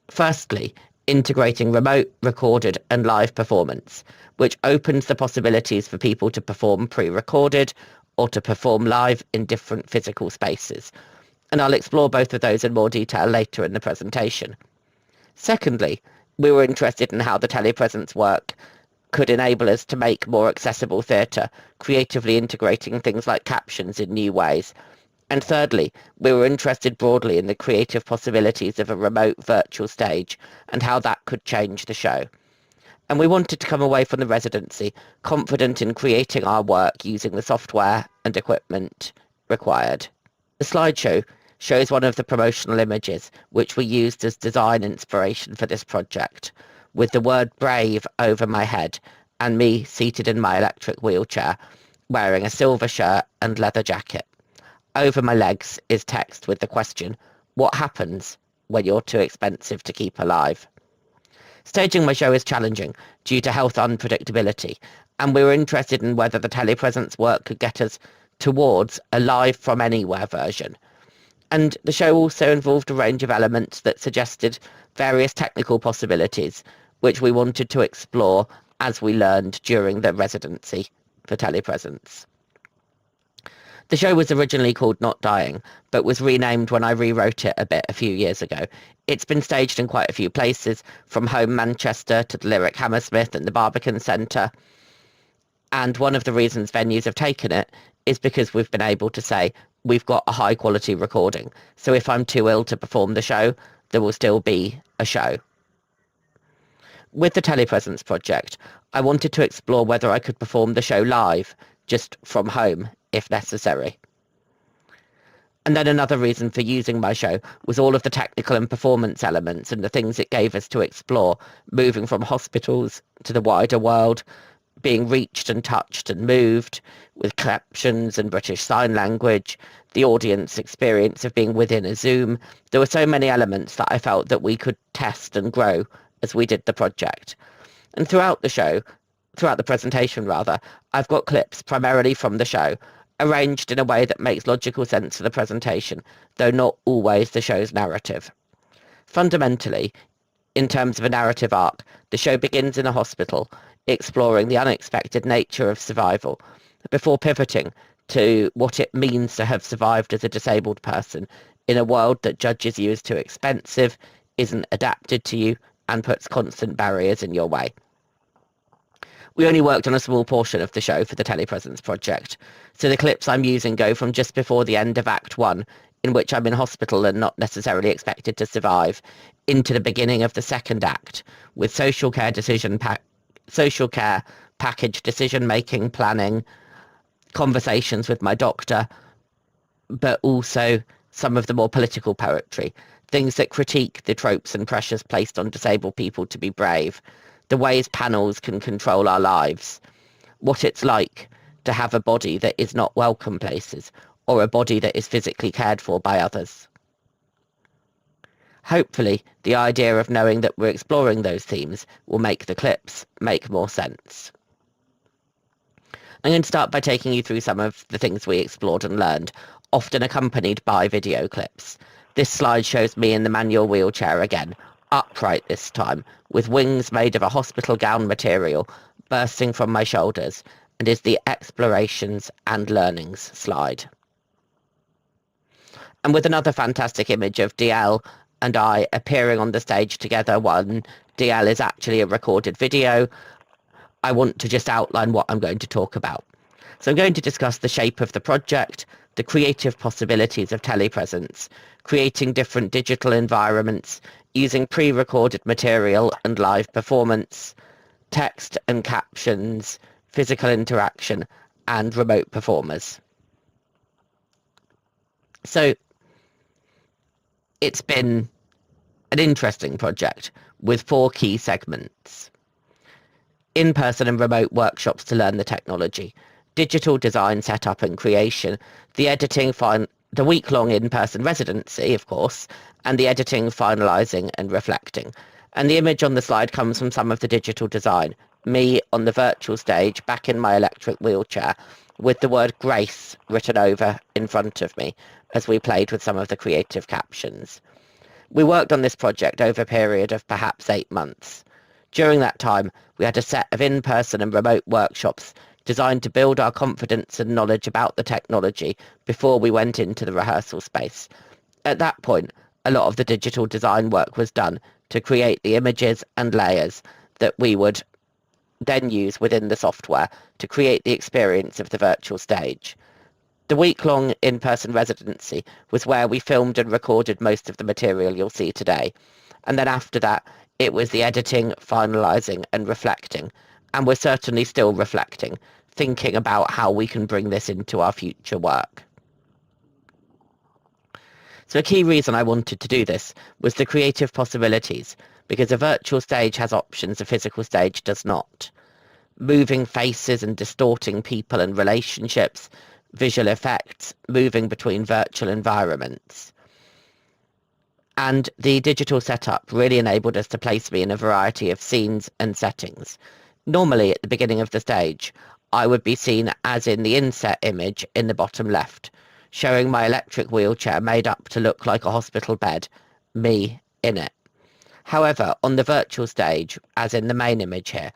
Firstly, integrating remote, recorded and live performance, which opens the possibilities for people to perform pre-recorded or to perform live in different physical spaces. And I'll explore both of those in more detail later in the presentation. Secondly, we were interested in how the telepresence work could enable us to make more accessible theatre, creatively integrating things like captions in new ways. And thirdly, we were interested broadly in the creative possibilities of a remote virtual stage and how that could change the show. And we wanted to come away from the residency confident in creating our work using the software and equipment required. The slideshow shows one of the promotional images which we used as design inspiration for this project, with the word brave over my head and me seated in my electric wheelchair, wearing a silver shirt and leather jacket. Over my legs is text with the question, what happens when you're too expensive to keep alive? Staging my show is challenging due to health unpredictability, and we were interested in whether the telepresence work could get us towards a live from anywhere version. And the show also involved a range of elements that suggested various technical possibilities, which we wanted to explore as we learned during the residency for telepresence. The show was originally called Not Dying, but was renamed when I rewrote it a bit a few years ago. It's been staged in quite a few places, from Home Manchester to the Lyric Hammersmith and the Barbican Centre. And one of the reasons venues have taken it is because we've been able to say, we've got a high quality recording. So if I'm too ill to perform the show, there will still be a show. With the telepresence project, I wanted to explore whether I could perform the show live, just from home, if necessary. And then another reason for using my show was all of the technical and performance elements and the things it gave us to explore, moving from hospitals to the wider world, being reached and touched and moved, with captions and British Sign Language, the audience experience of being within a Zoom. There were so many elements that I felt that we could test and grow as we did the project. And throughout the presentation, I've got clips primarily from the show, arranged in a way that makes logical sense for the presentation, though not always the show's narrative. Fundamentally, in terms of a narrative arc, the show begins in a hospital, exploring the unexpected nature of survival, before pivoting to what it means to have survived as a disabled person in a world that judges you as too expensive, isn't adapted to you, and puts constant barriers in your way. We only worked on a small portion of the show for the telepresence project, so the clips I'm using go from just before the end of Act 1, in which I'm in hospital and not necessarily expected to survive, into the beginning of the second act, with social care package decision-making, planning, conversations with my doctor, but also some of the more political poetry, things that critique the tropes and pressures placed on disabled people to be brave, the ways panels can control our lives, what it's like to have a body that is not welcome places, or a body that is physically cared for by others. Hopefully, the idea of knowing that we're exploring those themes will make the clips make more sense. I'm going to start by taking you through some of the things we explored and learned, often accompanied by video clips. This slide shows me in the manual wheelchair again, upright this time, with wings made of a hospital gown material bursting from my shoulders, and is the explorations and learnings slide. And with another fantastic image of DL and I appearing on the stage together when DL is actually a recorded video, I want to just outline what I'm going to talk about. So I'm going to discuss the shape of the project, the creative possibilities of telepresence, creating different digital environments, using pre-recorded material and live performance, text and captions, physical interaction, and remote performers. So it's been an interesting project with 4 key segments: in-person and remote workshops to learn the technology, digital design setup and creation, the editing, the week-long in-person residency, of course, and the editing, finalising and reflecting. And the image on the slide comes from some of the digital design. Me on the virtual stage, back in my electric wheelchair, with the word Grace written over in front of me as we played with some of the creative captions. We worked on this project over a period of perhaps 8 months. During that time, we had a set of in-person and remote workshops designed to build our confidence and knowledge about the technology before we went into the rehearsal space. At that point, a lot of the digital design work was done to create the images and layers that we would then use within the software to create the experience of the virtual stage. The week-long in-person residency was where we filmed and recorded most of the material you'll see today. And then after that, it was the editing, finalising and reflecting. And we're certainly still reflecting, thinking about how we can bring this into our future work. So a key reason I wanted to do this was the creative possibilities, because a virtual stage has options a physical stage does not. Moving faces and distorting people and relationships, visual effects, moving between virtual environments. And the digital setup really enabled us to place me in a variety of scenes and settings. Normally, at the beginning of the stage, I would be seen as in the inset image in the bottom left, showing my electric wheelchair made up to look like a hospital bed, me in it. However, on the virtual stage, as in the main image here,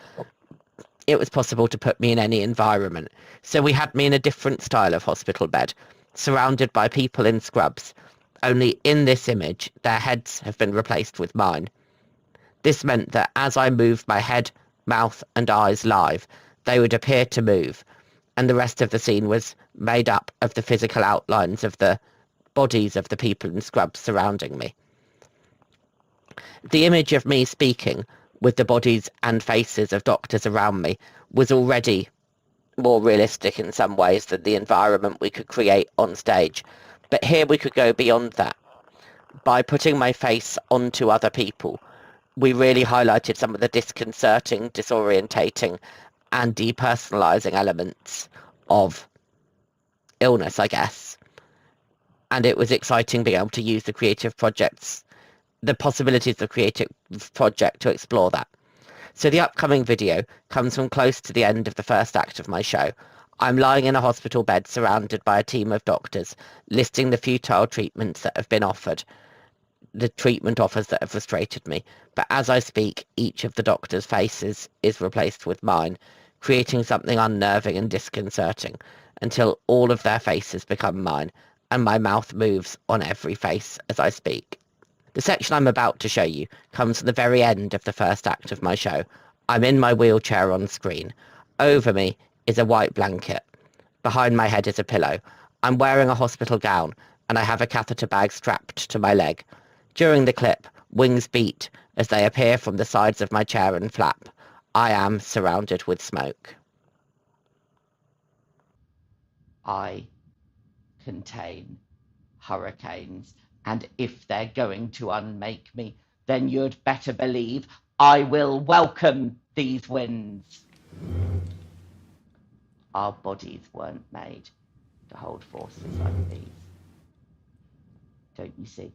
it was possible to put me in any environment. So we had me in a different style of hospital bed, surrounded by people in scrubs. Only in this image, their heads have been replaced with mine. This meant that as I moved my head, mouth and eyes live, they would appear to move, and the rest of the scene was made up of the physical outlines of the bodies of the people in scrubs surrounding me. The image of me speaking with the bodies and faces of doctors around me was already more realistic in some ways than the environment we could create on stage. But here we could go beyond that. By putting my face onto other people, we really highlighted some of the disconcerting, disorientating and depersonalizing elements of illness, I guess. And it was exciting being able to use the creative projects, the possibilities of the creative project to explore that. So the upcoming video comes from close to the end of the first act of my show. I'm lying in a hospital bed surrounded by a team of doctors, listing the futile treatments that have been offered, the treatment offers that have frustrated me. But as I speak, each of the doctors' faces is replaced with mine, creating something unnerving and disconcerting, until all of their faces become mine, and my mouth moves on every face as I speak. The section I'm about to show you comes from the very end of the first act of my show. I'm in my wheelchair on screen. Over me is a white blanket. Behind my head is a pillow. I'm wearing a hospital gown, and I have a catheter bag strapped to my leg. During the clip, wings beat as they appear from the sides of my chair and flap. I am surrounded with smoke. I contain hurricanes, and if they're going to unmake me, then you'd better believe I will welcome these winds. Our bodies weren't made to hold forces like these. Don't you see?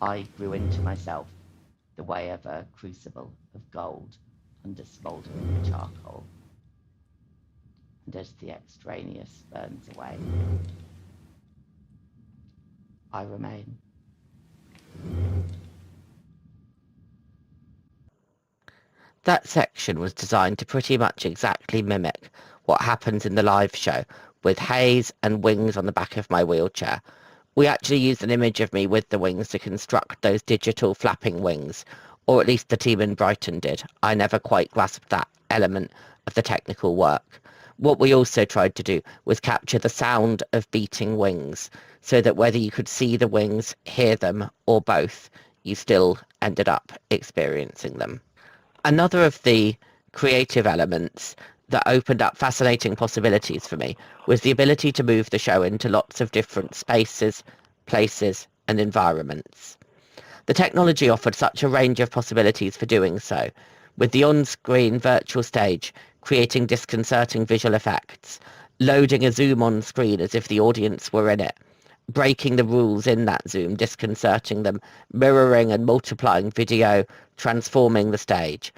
I grew into myself the way of a crucible of gold under smouldering charcoal. And as the extraneous burns away, I remain. That section was designed to pretty much exactly mimic what happens in the live show, with haze and wings on the back of my wheelchair. We actually used an image of me with the wings to construct those digital flapping wings, or at least the team in Brighton did. I never quite grasped that element of the technical work. What we also tried to do was capture the sound of beating wings, so that whether you could see the wings, hear them, or both, you still ended up experiencing them. Another of the creative elements that opened up fascinating possibilities for me was the ability to move the show into lots of different spaces, places, and environments. The technology offered such a range of possibilities for doing so, with the on-screen virtual stage creating disconcerting visual effects, loading a Zoom on screen as if the audience were in it, breaking the rules in that Zoom, disconcerting them, mirroring and multiplying video, transforming the stage.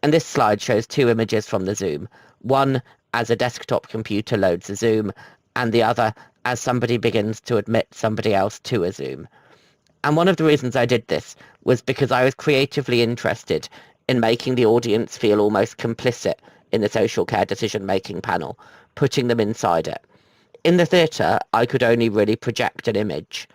And this slide shows two images from the Zoom, one as a desktop computer loads a Zoom, and the other as somebody begins to admit somebody else to a Zoom. And one of the reasons I did this was because I was creatively interested in making the audience feel almost complicit in the social care decision-making panel, putting them inside it. In the theatre, I could only really project an image.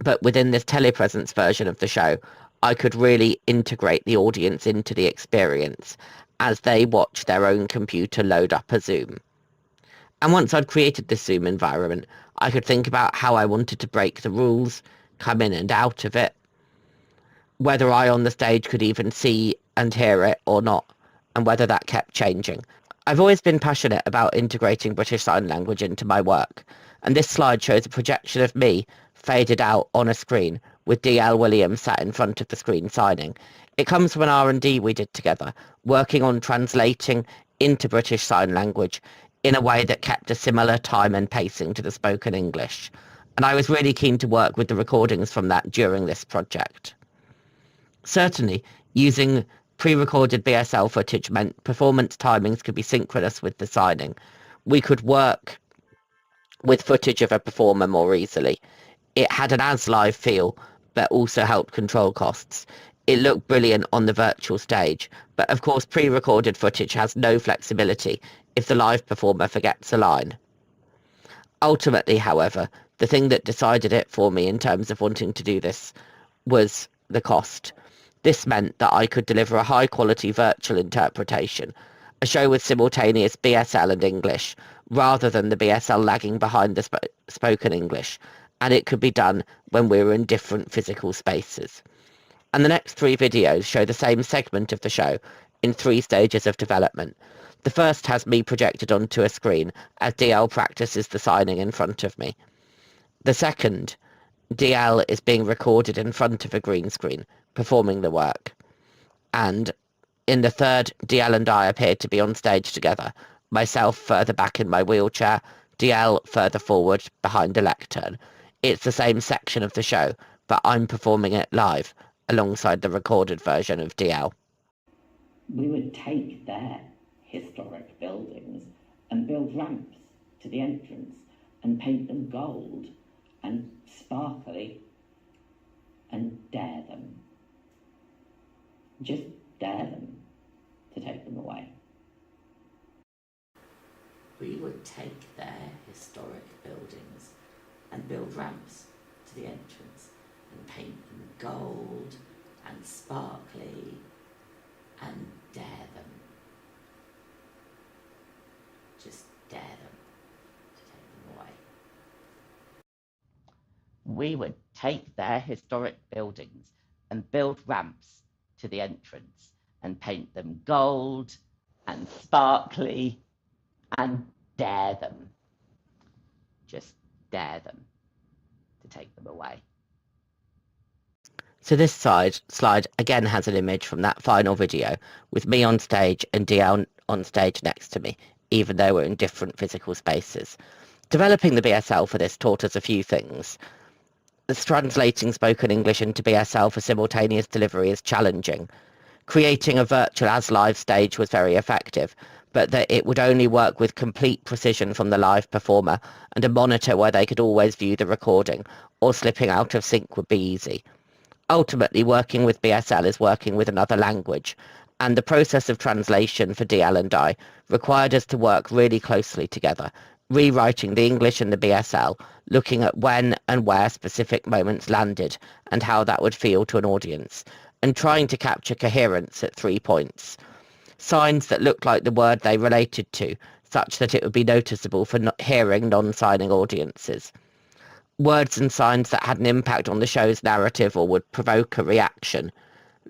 But within this telepresence version of the show, I could really integrate the audience into the experience as they watch their own computer load up a Zoom. And once I'd created this Zoom environment, I could think about how I wanted to break the rules, come in and out of it, whether I on the stage could even see and hear it or not, and whether that kept changing. I've always been passionate about integrating British Sign Language into my work, and this slide shows a projection of me faded out on a screen with D.L. Williams sat in front of the screen signing. It comes from an R&D we did together, working on translating into British Sign Language in a way that kept a similar time and pacing to the spoken English. And I was really keen to work with the recordings from that during this project. Certainly, using pre-recorded BSL footage meant performance timings could be synchronous with the signing. We could work with footage of a performer more easily. It had an as-live feel, but also helped control costs. It looked brilliant on the virtual stage, but of course pre-recorded footage has no flexibility if the live performer forgets a line. Ultimately, however, the thing that decided it for me in terms of wanting to do this was the cost. This meant that I could deliver a high-quality virtual interpretation, a show with simultaneous BSL and English, rather than the BSL lagging behind the spoken English, and it could be done when we were in different physical spaces. And the next three videos show the same segment of the show in 3 stages of development. The first has me projected onto a screen as DL practices the signing in front of me. The second, DL is being recorded in front of a green screen, performing the work. And in the third, DL and I appear to be on stage together, myself further back in my wheelchair, DL further forward behind a lectern. It's the same section of the show, but I'm performing it live alongside the recorded version of DL. We would take their historic buildings and build ramps to the entrance and paint them gold and sparkly and dare them. Just dare them to take them away. We would take their historic buildings and build ramps to the entrance and paint them gold and sparkly and dare them. Just dare them to take them away. We would take their historic buildings and build ramps to the entrance and paint them gold and sparkly and dare them. Just dare them to take them away. So this slide again has an image from that final video with me on stage and DL on stage next to me, even though we're in different physical spaces. Developing the BSL for this taught us a few things. Translating spoken English into BSL for simultaneous delivery is challenging. Creating a virtual as live stage was very effective, but that it would only work with complete precision from the live performer and a monitor where they could always view the recording, or slipping out of sync would be easy. Ultimately, working with BSL is working with another language, and the process of translation for DL and I required us to work really closely together, rewriting the English and the BSL, looking at when and where specific moments landed and how that would feel to an audience, and trying to capture coherence at 3 points. Signs that looked like the word they related to, such that it would be noticeable for hearing non-signing audiences. Words and signs that had an impact on the show's narrative or would provoke a reaction,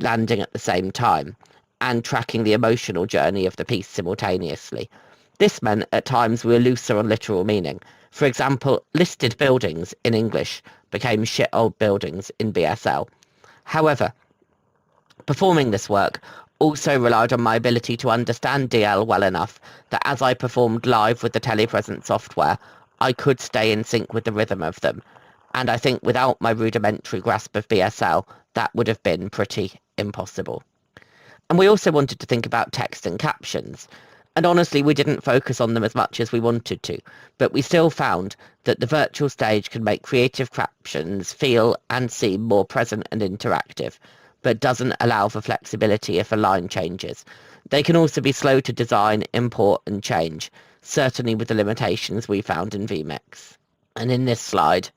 landing at the same time, and tracking the emotional journey of the piece simultaneously. This meant at times we were looser on literal meaning, For example, listed buildings in English became shit old buildings in BSL. However, performing this work also relied on my ability to understand DL well enough that as I performed live with the telepresence software, I could stay in sync with the rhythm of them. And I think without my rudimentary grasp of BSL, that would have been pretty impossible. And we also wanted to think about text and captions. And honestly, we didn't focus on them as much as we wanted to, but we still found that the virtual stage can make creative captions feel and seem more present and interactive, but doesn't allow for flexibility if a line changes. They can also be slow to design, import and change, certainly with the limitations we found in vmix. And in this slide,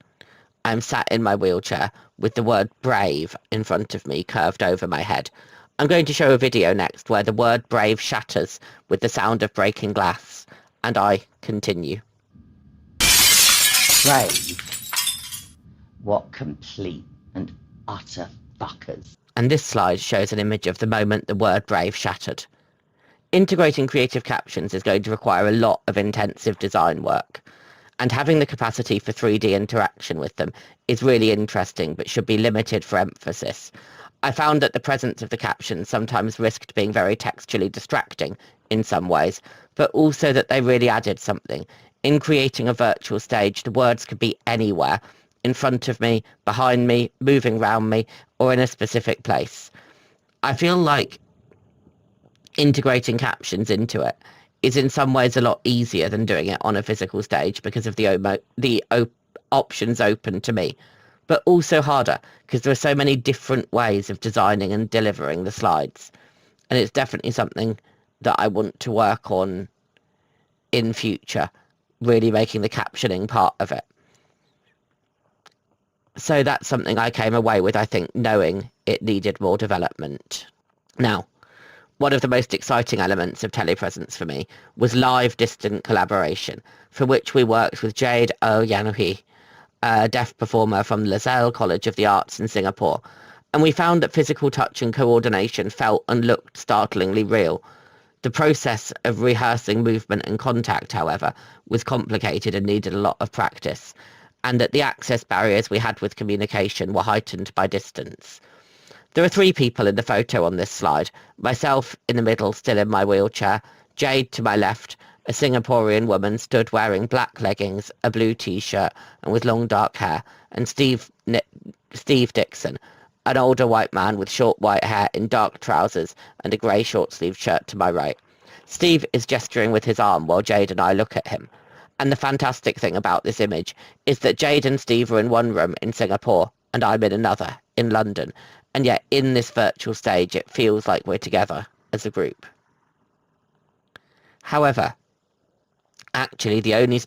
I'm sat in my wheelchair with the word brave in front of me curved over my head. I'm going to show a video next where the word brave shatters with the sound of breaking glass, and I continue. Brave. What complete and utter fuckers. And this slide shows an image of the moment the word brave shattered. Integrating creative captions is going to require a lot of intensive design work, and having the capacity for 3D interaction with them is really interesting but should be limited for emphasis. I found that the presence of the captions sometimes risked being very textually distracting in some ways, but also that they really added something. In creating a virtual stage, the words could be anywhere, in front of me, behind me, moving around me, or in a specific place. I feel like integrating captions into it is in some ways a lot easier than doing it on a physical stage because of the options open to me, but also harder because there are so many different ways of designing and delivering the slides. And it's definitely something that I want to work on in future, really making the captioning part of it. So that's something I came away with, I think, knowing it needed more development. Now, one of the most exciting elements of telepresence for me was live distant collaboration, for which we worked with Jade Oyanhui, a deaf performer from Lasalle College of the Arts in Singapore, and we found that physical touch and coordination felt and looked startlingly real. The process of rehearsing movement and contact, however, was complicated and needed a lot of practice, and that the access barriers we had with communication were heightened by distance. There are 3 people in the photo on this slide, myself in the middle, still in my wheelchair, Jade to my left, a Singaporean woman stood wearing black leggings, a blue t-shirt and with long dark hair, and Steve Dixon, an older white man with short white hair in dark trousers and a grey short-sleeved shirt to my right. Steve is gesturing with his arm while Jade and I look at him. And the fantastic thing about this image is that Jade and Steve are in one room in Singapore and I'm in another in London. And yet in this virtual stage, it feels like we're together as a group. However, actually the only